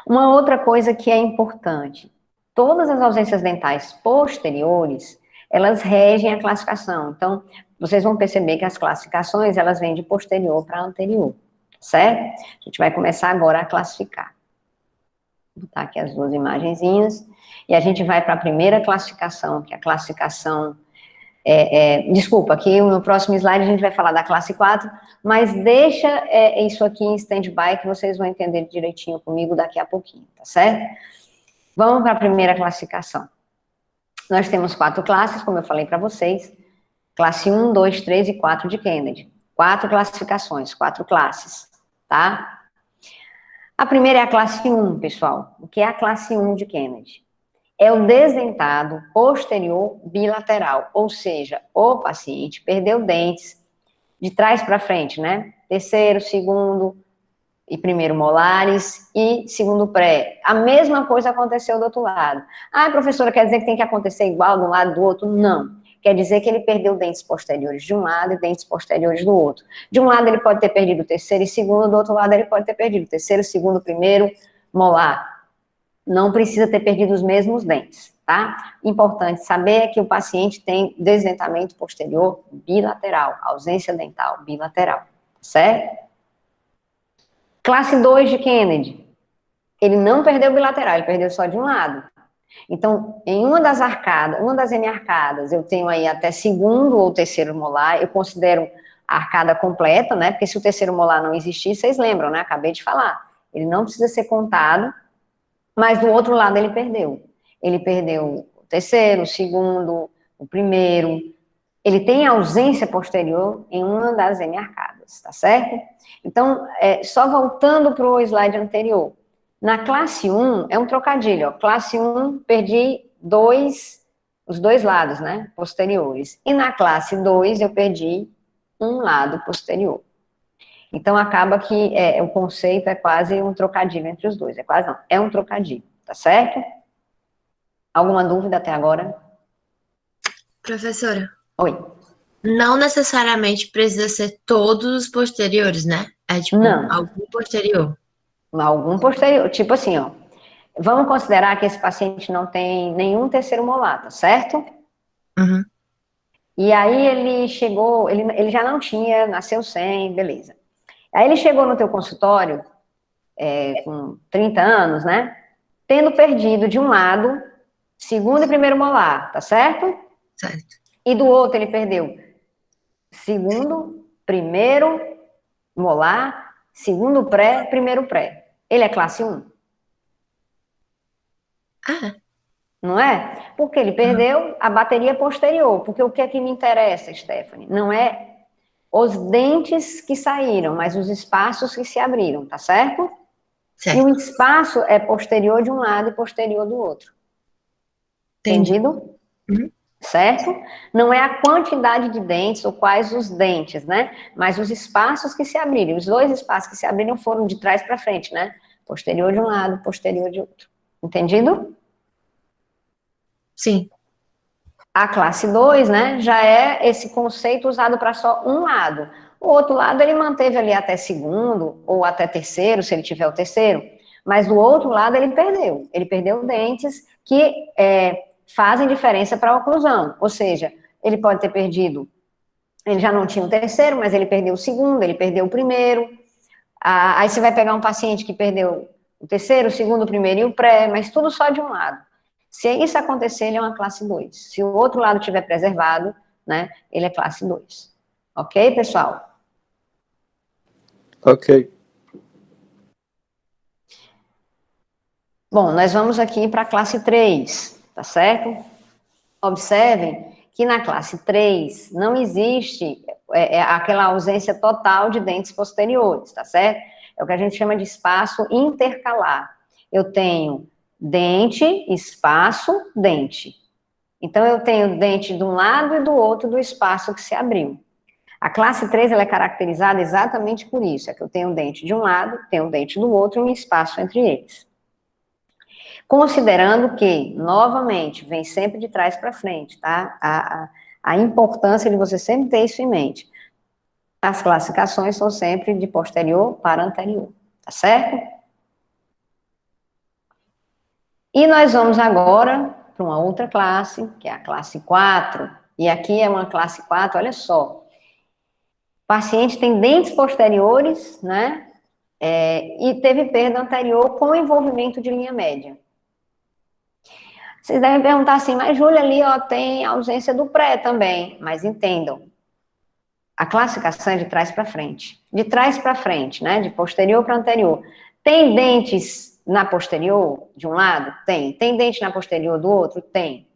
Uma outra coisa que é importante, todas as ausências dentais posteriores, elas regem a classificação, então, vocês vão perceber que as classificações, elas vêm de posterior para anterior, certo? A gente vai começar agora a classificar. Vou botar aqui as duas imagenzinhas. E a gente vai para a primeira classificação, que é a classificação... desculpa, aqui no próximo slide a gente vai falar da classe 4, mas deixa isso aqui em stand-by que vocês vão entender direitinho comigo daqui a pouquinho, tá certo? Vamos para a primeira classificação. Nós temos 4 classes, como eu falei para vocês, classe 1, 2, 3 e 4 de Kennedy. 4 classificações, 4 classes, tá? A primeira é a classe 1, pessoal. O que é a classe 1 de Kennedy? É o desdentado posterior bilateral, ou seja, o paciente perdeu dentes de trás para frente, né? Terceiro, segundo, e primeiro molares e segundo pré. A mesma coisa aconteceu do outro lado. Ah, professora, quer dizer que tem que acontecer igual de um lado e do outro? Não. Quer dizer que ele perdeu dentes posteriores de um lado e dentes posteriores do outro. De um lado ele pode ter perdido o terceiro e segundo, do outro lado ele pode ter perdido o terceiro, segundo, primeiro molar. Não precisa ter perdido os mesmos dentes, tá? Importante saber é que o paciente tem desdentamento posterior bilateral, ausência dental bilateral, certo? Classe 2 de Kennedy, ele não perdeu bilateral, ele perdeu só de um lado. Então, em uma das arcadas, uma das hemiarcadas, eu tenho aí até segundo ou terceiro molar, eu considero a arcada completa, né? Porque se o terceiro molar não existir, vocês lembram, né? Acabei de falar. Ele não precisa ser contado, mas do outro lado ele perdeu. Ele perdeu o terceiro, o segundo, o primeiro. Ele tem ausência posterior em uma das hemiarcadas, tá certo? Então, só voltando para o slide anterior. Na classe 1, é um trocadilho, ó. Classe 1, perdi os dois lados, né, posteriores. E na classe 2, eu perdi um lado posterior. Então, acaba que o conceito é quase um trocadilho entre os dois. É quase não, é um trocadilho, tá certo? Alguma dúvida até agora? Professora, Oi. não necessariamente precisa ser todos os posteriores, né? É tipo, Não. algum posterior. Algum posterior, tipo assim, ó. Vamos considerar que esse paciente não tem nenhum terceiro molar, tá certo? Uhum. E aí ele chegou, ele já não tinha, nasceu sem, beleza. Aí ele chegou no teu consultório, com 30 anos, né? Tendo perdido de um lado, segundo e primeiro molar, tá certo? Certo. E do outro ele perdeu segundo, primeiro molar, segundo pré, primeiro pré. Ele é classe 1? Ah, Não é? Porque ele perdeu a bateria posterior. Porque o que é que me interessa, Stephanie? Não é os dentes que saíram, mas os espaços que se abriram, tá certo? certo. E o espaço é posterior de um lado e posterior do outro. Entendi. Entendido? Uhum. Certo? Não é a quantidade de dentes ou quais os dentes, né? Mas os espaços que se abriram. Os dois espaços que se abriram foram de trás para frente, né? Posterior de um lado, posterior de outro. Entendido? Sim. A classe 2, né, já é esse conceito usado para só um lado. O outro lado ele manteve ali até segundo, ou até terceiro, se ele tiver o terceiro, mas do outro lado ele perdeu. Ele perdeu dentes que fazem diferença para a oclusão, ou seja, ele pode ter perdido, ele já não tinha o terceiro, mas ele perdeu o segundo, ele perdeu o primeiro. Aí você vai pegar um paciente que perdeu o terceiro, o segundo, o primeiro e o pré, mas tudo só de um lado. Se isso acontecer, ele é uma classe 2. Se o outro lado estiver preservado, né, ele é classe 2. Ok, pessoal? Ok. Bom, nós vamos aqui para a classe 3, tá certo? Observem que na classe 3 não existe aquela ausência total de dentes posteriores, tá certo? É o que a gente chama de espaço intercalar. Eu tenho dente, espaço, dente. Então, eu tenho dente de um lado e do outro do espaço que se abriu. A classe 3, ela é caracterizada exatamente por isso, é que eu tenho dente de um lado, tenho dente do outro e um espaço entre eles. Considerando que, novamente, vem sempre de trás para frente, tá? A importância de você sempre ter isso em mente. As classificações são sempre de posterior para anterior, tá certo? E nós vamos agora para uma outra classe, que é a classe 4. E aqui é uma classe 4, olha só. O paciente tem dentes posteriores, né? E teve perda anterior com envolvimento de linha média. Vocês devem perguntar assim, mas Júlia, ali ó, tem ausência do pré também. Mas entendam, a classificação é de trás para frente. De trás para frente, né? De posterior para anterior. Tem dentes na posterior, de um lado? Tem. Tem dente na posterior do outro? Tem.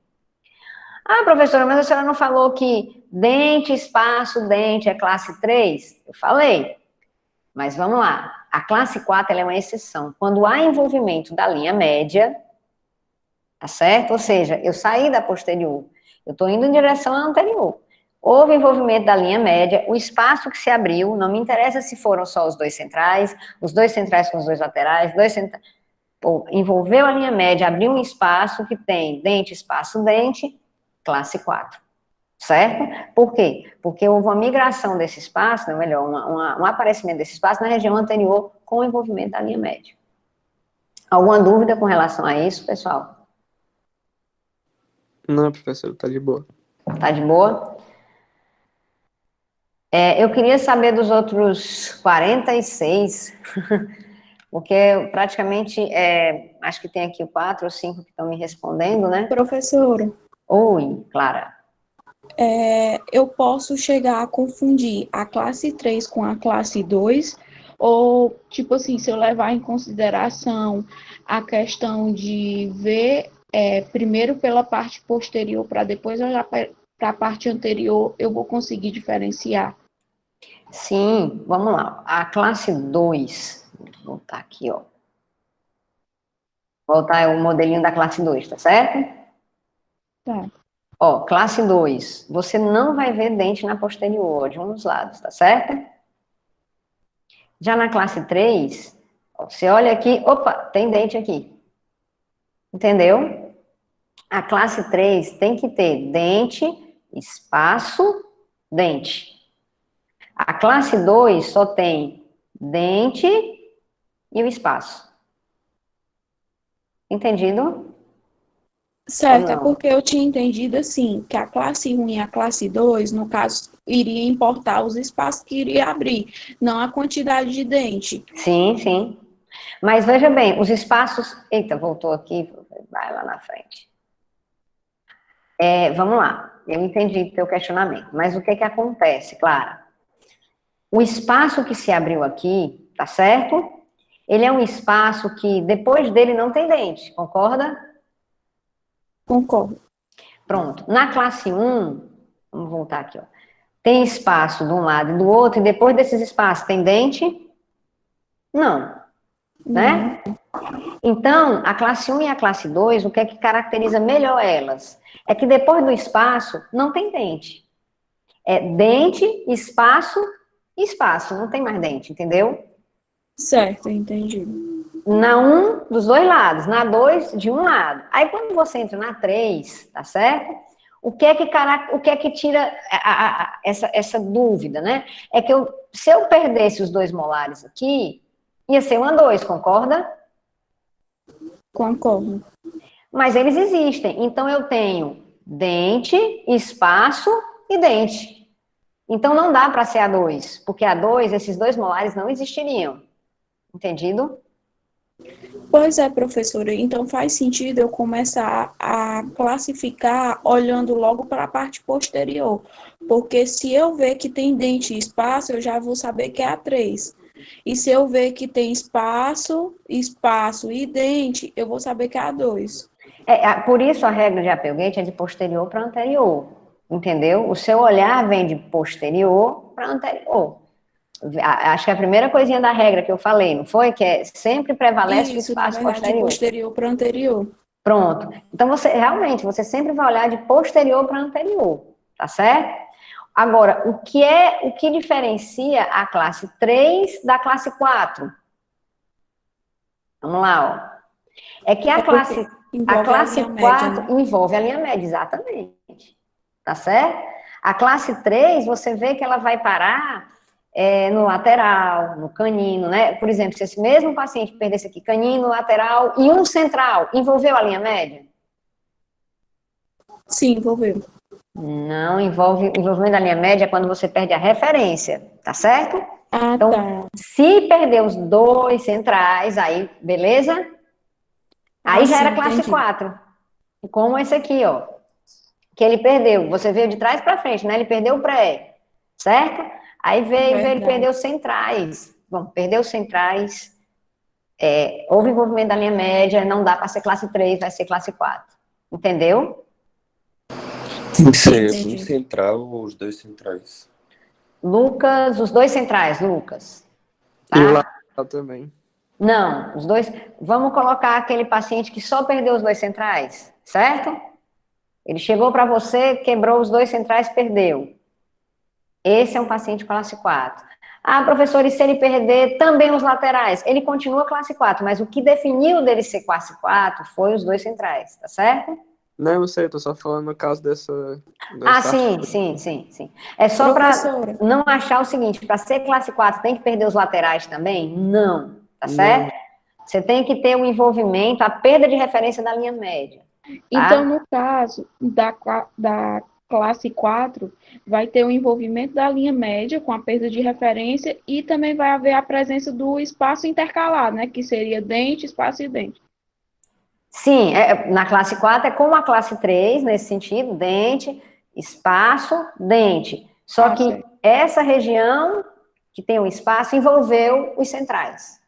Ah, professora, mas a senhora não falou que dente, espaço, dente é classe 3? Eu falei. Mas vamos lá. A classe 4 ela é uma exceção. Quando há envolvimento da linha média, tá certo? Ou seja, eu saí da posterior, eu estou indo em direção à anterior. houve envolvimento da linha média, o espaço que se abriu, não me interessa se foram só os dois centrais com os dois laterais, envolveu a linha média, abriu um espaço que tem dente, espaço, dente, classe 4. Certo? Por quê? Porque houve uma migração desse espaço, ou melhor, um aparecimento desse espaço na região anterior com o envolvimento da linha média. Alguma dúvida com relação a isso, pessoal? Não, professor, tá de boa. Tá de boa? Eu queria saber dos outros 46, porque praticamente, acho que tem aqui 4 ou 5 que estão me respondendo, né? Professora, Oi, Clara. eu posso chegar a confundir a classe 3 com a classe 2, ou, tipo assim, se eu levar em consideração a questão de ver primeiro pela parte posterior para depois olhar para a parte anterior, eu vou conseguir diferenciar. Sim, vamos lá. A classe 2, vou voltar aqui, ó. Voltar o modelinho da classe 2, tá certo? Tá. Ó, classe 2, você não vai ver dente na posterior, de um dos lados, tá certo? Já na classe 3, ó, você olha aqui, opa, tem dente aqui. Entendeu? A classe 3 tem que ter dente, espaço, dente. A classe 2 só tem dente e o espaço. Entendido? Certo, é porque eu tinha entendido assim, que a classe 1 e a classe 2, no caso, iria importar os espaços que iria abrir, não a quantidade de dente. Sim, sim. Mas veja bem, os espaços... Eita, voltou aqui, vai lá na frente. Vamos lá, eu entendi o teu questionamento, mas o que que acontece, Clara? O espaço que se abriu aqui, tá certo? Ele é um espaço que depois dele não tem dente, concorda? Concordo. Pronto. Na classe 1, vamos voltar aqui, ó. Tem espaço de um lado e do outro, e depois desses espaços tem dente? Não. Né? Então, a classe 1 e a classe 2, o que é que caracteriza melhor elas? É que depois do espaço, não tem dente. É dente, espaço e espaço, não tem mais dente, entendeu? Certo, entendi. Na 1, dos dois lados, na 2, de um lado. Aí, quando você entra na 3, tá certo? O que é que tira essa dúvida, né? É que se eu perdesse os dois molares aqui, ia ser uma 2, concorda? Concordo. Mas eles existem. Então, eu tenho dente, espaço e dente. Então, não dá para ser a 2, porque a 2, esses dois molares não existiriam. Entendido? Pois é, professora. Então faz sentido eu começar a classificar olhando logo para a parte posterior. Porque se eu ver que tem dente e espaço, eu já vou saber que é a 3. E se eu ver que tem espaço e dente, eu vou saber que é a 2. Por isso a regra de Applegate é de posterior para anterior. Entendeu? O seu olhar vem de posterior para anterior. Acho que a primeira coisinha da regra que eu falei, não foi? Que sempre prevalece Isso, o espaço na verdade, posterior. de posterior para anterior. Pronto. Então, você sempre vai olhar de posterior para anterior, tá certo? Agora, o que diferencia a classe 3 da classe 4? Vamos lá, ó. É que a classe 4 envolve a linha média, exatamente. Tá certo? A classe 3, você vê que ela vai parar no lateral, no canino, né? Por exemplo, se esse mesmo paciente perdesse aqui canino, lateral e um central, envolveu a linha média? Sim, envolveu. Não, envolvimento da linha média é quando você perde a referência, tá certo? Então, tá. Se perder os dois centrais, aí, beleza? Aí já era classe 4. Como esse aqui, ó. Que ele perdeu. Você veio de trás para frente, né? Ele perdeu o pré, certo? Aí ele perdeu os centrais. Bom, perdeu os centrais. Houve envolvimento da linha média, não dá para ser classe 3, vai ser classe 4. Entendeu? Tem que ser um central ou os dois centrais? Lucas, os dois centrais, Lucas. Tá? E lá também. Não, os dois. Vamos colocar aquele paciente que só perdeu os dois centrais, certo? Ele chegou para você, quebrou os dois centrais, perdeu. Esse é um paciente classe 4. Ah, professor, e se ele perder também os laterais? Ele continua classe 4, mas o que definiu dele ser classe 4 foi os 2 centrais, tá certo? Não, eu sei, tô só falando no caso dessa Ah, sim. É só para Professora. não achar o seguinte, para ser classe 4 tem que perder os laterais também? Não, tá certo? Você tem que ter o envolvimento, a perda de referência da linha média. Então, no caso da classe 4, vai ter o envolvimento da linha média com a perda de referência e também vai haver a presença do espaço intercalar, né? Que seria dente, espaço e dente. Sim, na classe 4 é como a classe 3, nesse sentido, dente, espaço, dente. Só que certo. essa região que tem o espaço envolveu os centrais.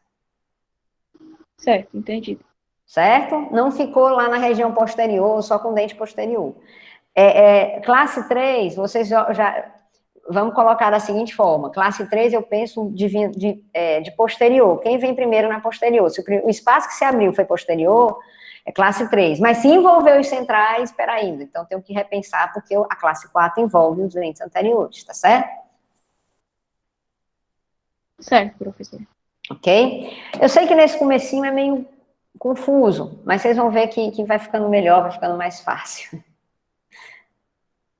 Certo, entendido. Certo? Não ficou lá na região posterior, só com dente posterior. Classe 3, vocês já vamos colocar da seguinte forma, classe 3 eu penso de posterior, quem vem primeiro na posterior? Se o espaço que se abriu foi posterior, é classe 3, mas se envolveu os centrais, espera ainda, então tenho que repensar, porque a classe 4 envolve os dentes anteriores, tá certo? Certo, professor. Ok? Eu sei que nesse comecinho é meio confuso, mas vocês vão ver que vai ficando melhor, vai ficando mais fácil.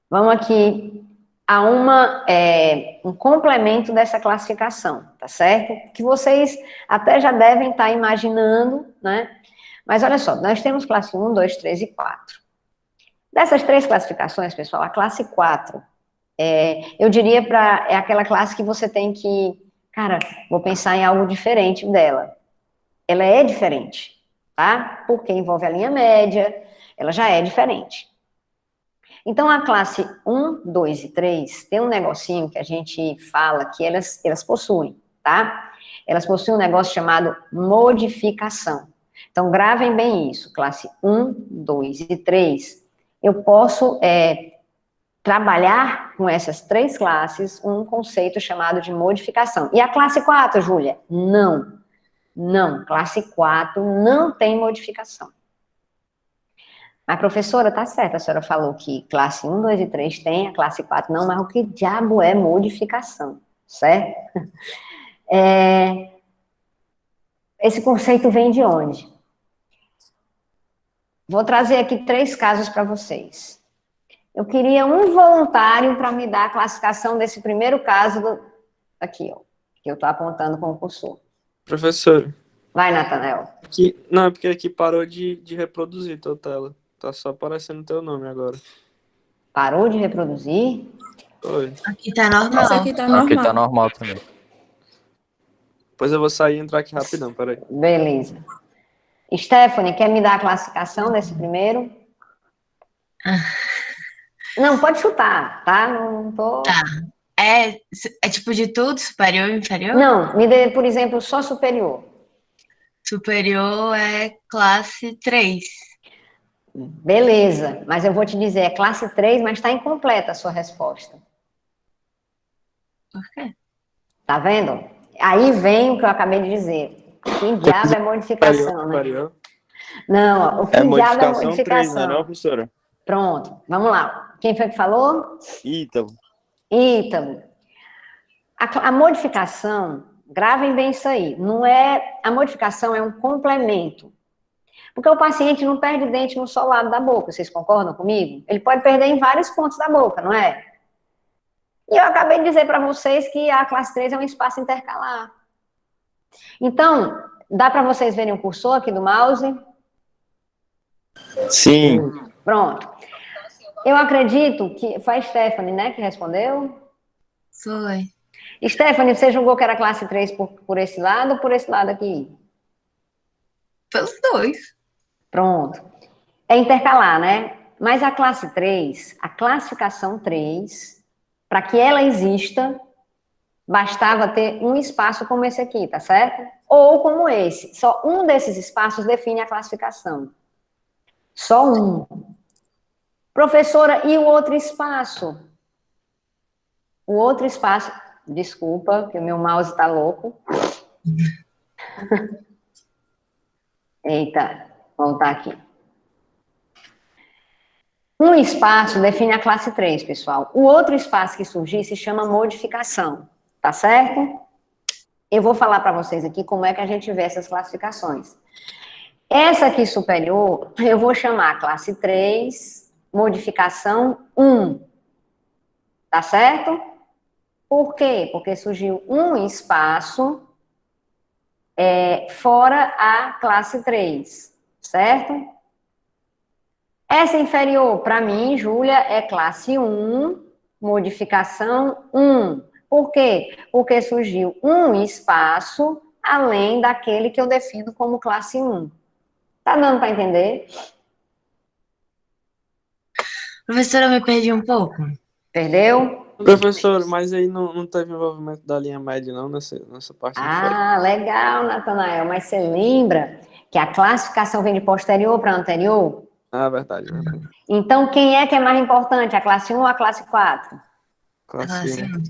Vamos aqui a um complemento dessa classificação, tá certo? Que vocês até já devem estar imaginando, né? Mas olha só, nós temos classe 1, 2, 3 e 4. Dessas 3 classificações, pessoal, a classe 4, eu diria é aquela classe que você tem que, cara, vou pensar em algo diferente dela. Ela é diferente, tá? Porque envolve a linha média, ela já é diferente. Então, a classe 1, 2 e 3 tem um negocinho que a gente fala que elas possuem, tá? Elas possuem um negócio chamado modificação. Então, gravem bem isso. Classe 1, 2 e 3, eu posso trabalhar com essas 3 classes um conceito chamado de modificação. E a classe 4, Júlia? Não. Não, classe 4 não tem modificação. Mas, professora, tá certo, a senhora falou que classe 1, 2 e 3 tem, a classe 4 não, mas o que diabo é modificação, certo? Esse conceito vem de onde? Vou trazer aqui 3 casos para vocês. Eu queria um voluntário para me dar a classificação desse primeiro caso, aqui, ó, que eu estou apontando com o cursor. Professor. Vai, Nathanael. Não, é porque aqui parou de reproduzir tua tela. Tá só aparecendo teu nome agora. Parou de reproduzir? Oi. Aqui tá normal. Aqui tá normal. Aqui tá normal também. Depois eu vou sair e entrar aqui rapidão, peraí. Beleza. Stephanie, quer me dar a classificação desse primeiro? Não, pode chutar, tá? Não tô... Tá. É tipo de tudo? Superior e inferior? Não, me dê, por exemplo, só superior. Superior é classe 3. Beleza, mas eu vou te dizer, é classe 3, mas está incompleta a sua resposta. Por quê? Tá vendo? Aí vem o que eu acabei de dizer. Que diabo é modificação, né? Não, o que diabo é modificação? 3, não, professora? Pronto, vamos lá. Quem foi que falou? Ítalo. A modificação, gravem bem isso aí, a modificação é um complemento. Porque o paciente não perde dente no só lado da boca, vocês concordam comigo? Ele pode perder em vários pontos da boca, não é? E eu acabei de dizer para vocês que a classe 3 é um espaço intercalar. Então, dá para vocês verem o cursor aqui do mouse? Sim. Pronto. Eu acredito que foi a Stephanie, né, que respondeu? Foi. Stephanie, você julgou que era classe 3 por esse lado ou por esse lado aqui? Pelos 2. Pronto. É intercalar, né? Mas a classe 3, a classificação 3, para que ela exista, bastava ter um espaço como esse aqui, tá certo? Ou como esse. Só um desses espaços define a classificação. Só um. Professora, e o outro espaço? O outro espaço... Desculpa, que o meu mouse está louco. Eita, voltar aqui. Um espaço define a classe 3, pessoal. O outro espaço que surgir se chama modificação, tá certo? Eu vou falar para vocês aqui como é que a gente vê essas classificações. Essa aqui superior, eu vou chamar classe 3, modificação 1, tá certo? Por quê? Porque surgiu um espaço fora a classe 3, certo? Essa inferior, para mim, Júlia, é classe 1, modificação 1. Por quê? Porque surgiu um espaço além daquele que eu defino como classe 1. Tá dando para entender? Professora, eu me perdi um pouco. Perdeu? Professor, mas aí não teve envolvimento da linha média, não, nessa parte inferior. Ah, legal, Natanael. Mas você lembra que a classificação vem de posterior para anterior? Ah, verdade. Então, quem é que é mais importante, a classe 1 ou a classe 4? Classe 1.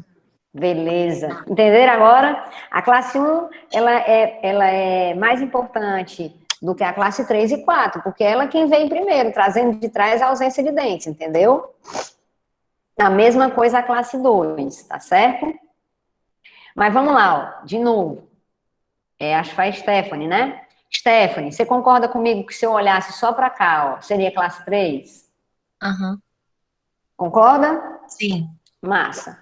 Beleza. Entenderam agora? A classe 1, ela é mais importante do que a classe 3 e 4, porque ela é quem vem primeiro, trazendo de trás a ausência de dentes, entendeu? A mesma coisa a classe 2, tá certo? Mas vamos lá, ó, de novo. Acho que foi a Stephanie, né? Stephanie, você concorda comigo que se eu olhasse só para cá, ó, seria classe 3? Aham. Concorda? Sim. Massa.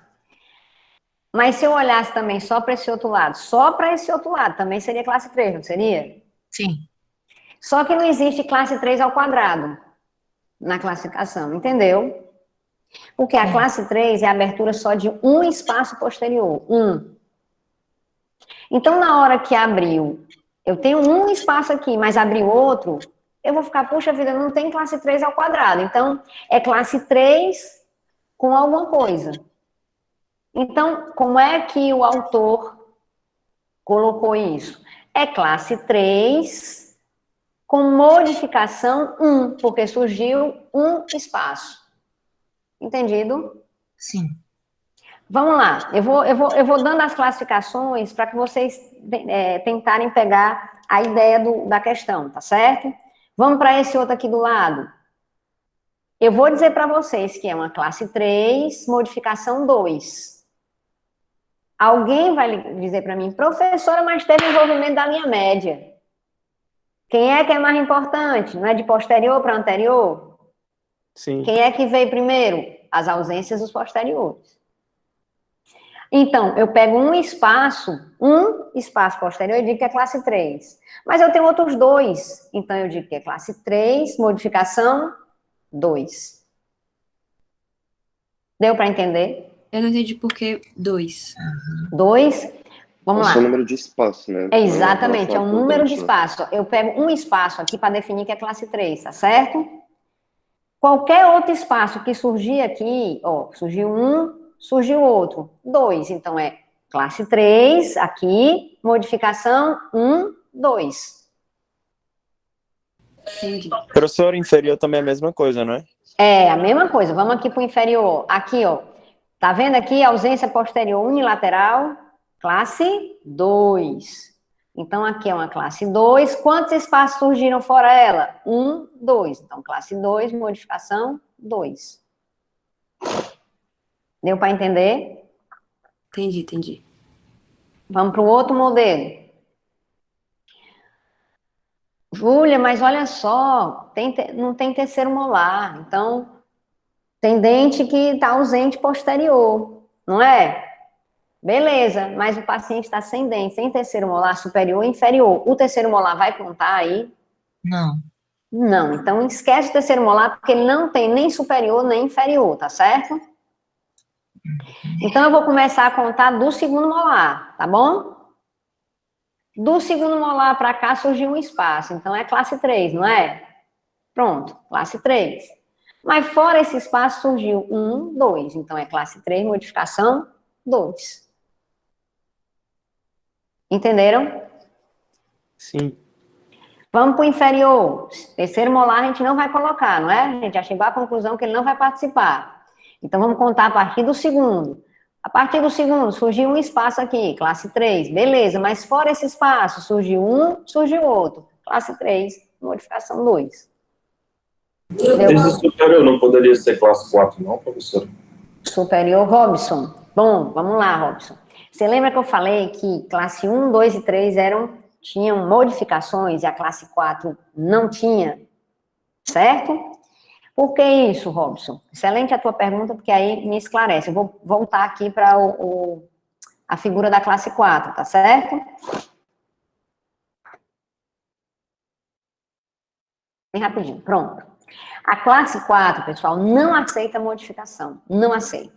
Mas se eu olhasse também só para esse outro lado, também seria classe 3, não seria? Sim. Só que não existe classe 3 ao quadrado na classificação, entendeu? Porque a classe 3 é a abertura só de um espaço posterior, um. Então, na hora que abriu, eu tenho um espaço aqui, mas abriu outro, eu vou ficar, puxa vida, não tem classe 3 ao quadrado. Então, é classe 3 com alguma coisa. Então, como é que o autor colocou isso? É classe 3 com modificação 1, porque surgiu um espaço. Entendido? Sim. Vamos lá, eu vou dando as classificações para que vocês tentarem pegar a ideia da questão, tá certo? Vamos para esse outro aqui do lado. Eu vou dizer para vocês que é uma classe 3, modificação 2. Alguém vai dizer para mim, professora, mas teve envolvimento da linha média. Quem é que é mais importante? Não é de posterior para anterior? Sim. Quem é que veio primeiro? As ausências dos posteriores. Então, eu pego um espaço posterior e digo que é classe 3. Mas eu tenho outros dois. Então, eu digo que é classe 3, modificação 2. Deu para entender? Eu não entendi por que 2. 2. Vamos lá. É o número de espaço, né? Exatamente, é um número de espaço. Eu pego um espaço aqui para definir que é classe 3, tá certo? Qualquer outro espaço que surgir aqui, ó, surgiu um, surgiu outro, 2. Então, é classe 3, aqui, modificação 1, 2. Entendi. Professor, inferior também é a mesma coisa, não é? É, a mesma coisa. Vamos aqui para o inferior. Aqui, ó. Tá vendo aqui? Ausência posterior unilateral, classe 2. Então, aqui é uma classe 2. Quantos espaços surgiram fora ela? 1, 2. Então, classe 2, modificação 2. Deu para entender? Entendi. Vamos para o outro modelo. Júlia, mas olha só, não tem terceiro molar. Então, tem dente que está ausente posterior, não é? Beleza, mas o paciente está sem dente, sem terceiro molar superior e inferior. O terceiro molar vai contar aí? Não. Não, então esquece o terceiro molar, porque ele não tem nem superior nem inferior, tá certo? Então, eu vou começar a contar do segundo molar, tá bom? Do segundo molar para cá surgiu um espaço, então é classe 3, não é? Pronto, classe 3. Mas fora esse espaço surgiu 1, 2, então é classe 3, modificação 2. Entenderam? Sim. Vamos para o inferior. Terceiro molar a gente não vai colocar, não é? A gente já chegou à conclusão que ele não vai participar. Então, vamos contar a partir do segundo. A partir do segundo, surgiu um espaço aqui, classe 3. Beleza, mas fora esse espaço, surgiu um, surgiu outro. Classe 3, modificação 2. Esse superior não poderia ser classe 4, não, professor? Superior, Robson. Bom, vamos lá, Robson. Você lembra que eu falei que classe 1, 2 e 3 tinham modificações e a classe 4 não tinha? Certo? Por que isso, Robson? Excelente a tua pergunta, porque aí me esclarece. Eu vou voltar aqui para a figura da classe 4, tá certo? Bem rapidinho, pronto. A classe 4, pessoal, não aceita modificação, não aceita.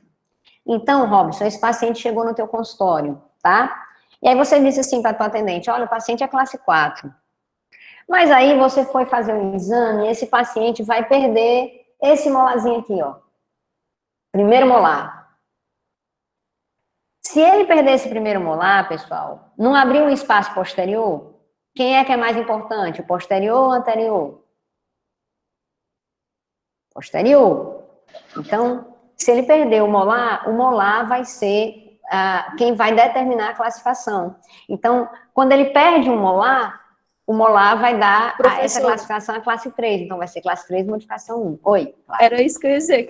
Então, Robson, esse paciente chegou no teu consultório, tá? E aí você disse assim para a tua atendente, olha, o paciente é classe 4. Mas aí você foi fazer um exame e esse paciente vai perder esse molarzinho aqui, ó. Primeiro molar. Se ele perder esse primeiro molar, pessoal, não abriu um espaço posterior? Quem é que é mais importante, o posterior ou o anterior? Posterior. Então, se ele perder o molar vai ser quem vai determinar a classificação. Então, quando ele perde um molar, o molar vai dar essa classificação a classe 3. Então, vai ser classe 3, modificação 1. Oi, Clara. Era isso que eu ia dizer,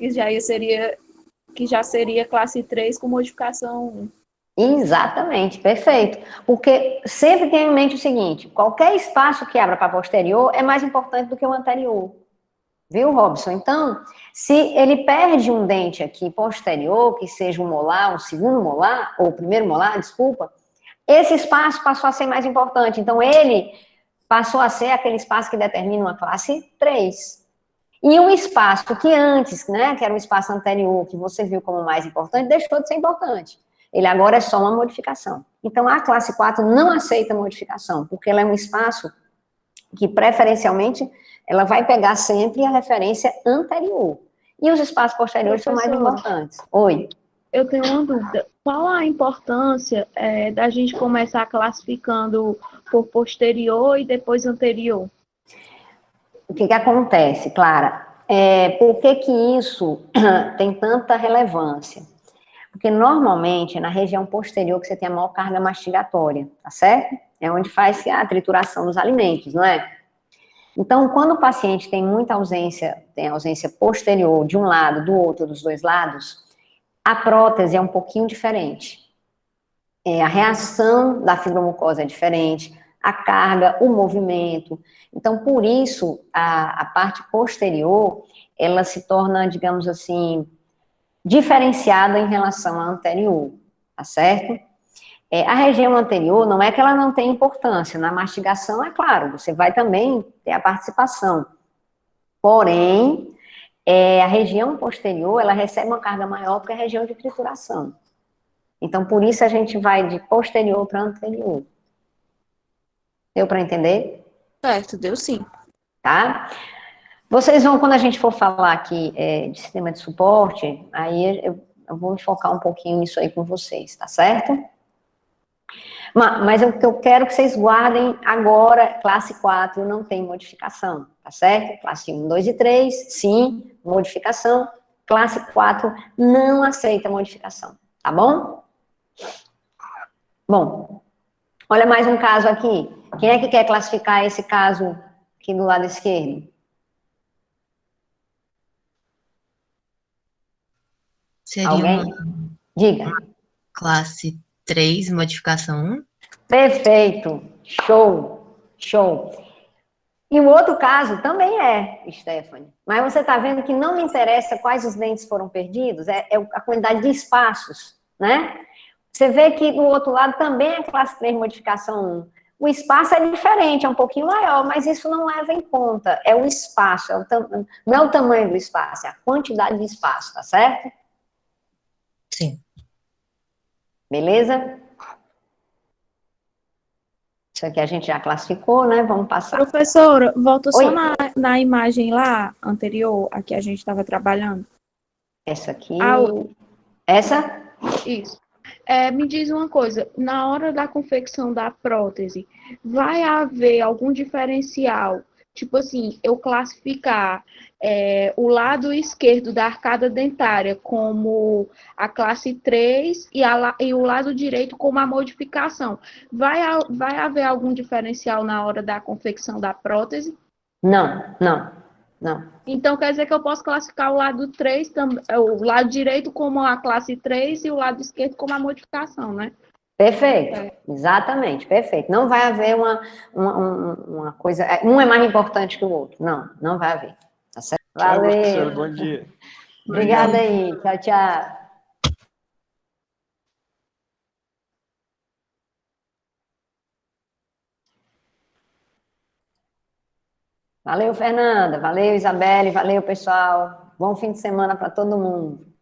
que já seria classe 3 com modificação 1. Exatamente, perfeito. Porque sempre tenha em mente o seguinte, qualquer espaço que abra para posterior é mais importante do que o anterior. Viu, Robson? Então, se ele perde um dente aqui posterior, que seja um molar, um segundo molar, ou o primeiro molar, desculpa, esse espaço passou a ser mais importante. Então, ele passou a ser aquele espaço que determina uma classe 3. E o espaço que antes, né, que era o espaço anterior, que você viu como mais importante, deixou de ser importante. Ele agora é só uma modificação. Então, a classe 4 não aceita modificação, porque ela é um espaço que, preferencialmente, ela vai pegar sempre a referência anterior. E os espaços posteriores são mais importantes. Oi. Eu tenho uma dúvida. Qual a importância da gente começar classificando por posterior e depois anterior? O que acontece, Clara? Por que isso tem tanta relevância? Porque normalmente é na região posterior que você tem a maior carga mastigatória, tá certo? É onde faz a trituração dos alimentos, não é? Então, quando o paciente tem muita ausência, tem ausência posterior de um lado, do outro, dos dois lados, a prótese é um pouquinho diferente. A reação da fibromucosa é diferente, a carga, o movimento. Então, por isso, a parte posterior, ela se torna, digamos assim, diferenciada em relação à anterior, tá certo? A região anterior não é que ela não tem importância, na mastigação, é claro, você vai também ter a participação. Porém, a região posterior, ela recebe uma carga maior porque é a região de trituração. Então, por isso a gente vai de posterior para anterior. Deu para entender? Certo, deu sim. Tá? Vocês vão, quando a gente for falar aqui de sistema de suporte, aí eu vou me focar um pouquinho nisso aí com vocês, tá certo? Mas o que eu quero que vocês guardem agora, classe 4 não tem modificação, tá certo? Classe 1, 2 e 3, sim, modificação. Classe 4 não aceita modificação, tá bom? Bom, olha mais um caso aqui. Quem é que quer classificar esse caso aqui do lado esquerdo? Seria Alguém? Diga. Classe 3, modificação 1? Perfeito. Show. Show. E o outro caso também Stephanie. Mas você está vendo que não me interessa quais os dentes foram perdidos, é a quantidade de espaços, né? Você vê que do outro lado também é classe 3, modificação 1. O espaço é diferente, é um pouquinho maior, mas isso não leva em conta. É o espaço, não é o tamanho do espaço, é a quantidade de espaço, tá certo? Sim. Beleza? Isso aqui a gente já classificou, né? Vamos passar. Professora, volta só Oi. na imagem lá, anterior, a que a gente estava trabalhando. Essa aqui. Ah, Essa? Isso. Me diz uma coisa, na hora da confecção da prótese, vai haver algum diferencial? Tipo assim, eu classificar o lado esquerdo da arcada dentária como a classe 3 e o lado direito como a modificação. Vai haver algum diferencial na hora da confecção da prótese? Não, não. Não. Então, quer dizer que eu posso classificar o lado 3, o lado direito como a classe 3 e o lado esquerdo como a modificação, né? Perfeito, exatamente, perfeito. Não vai haver uma coisa, um é mais importante que o outro. Não, não vai haver. Tá certo? Tchau, professora, Valeu. bom dia. Obrigada aí. Tchau, tchau. Valeu, Fernanda. Valeu, Isabelle. Valeu, pessoal. Bom fim de semana para todo mundo.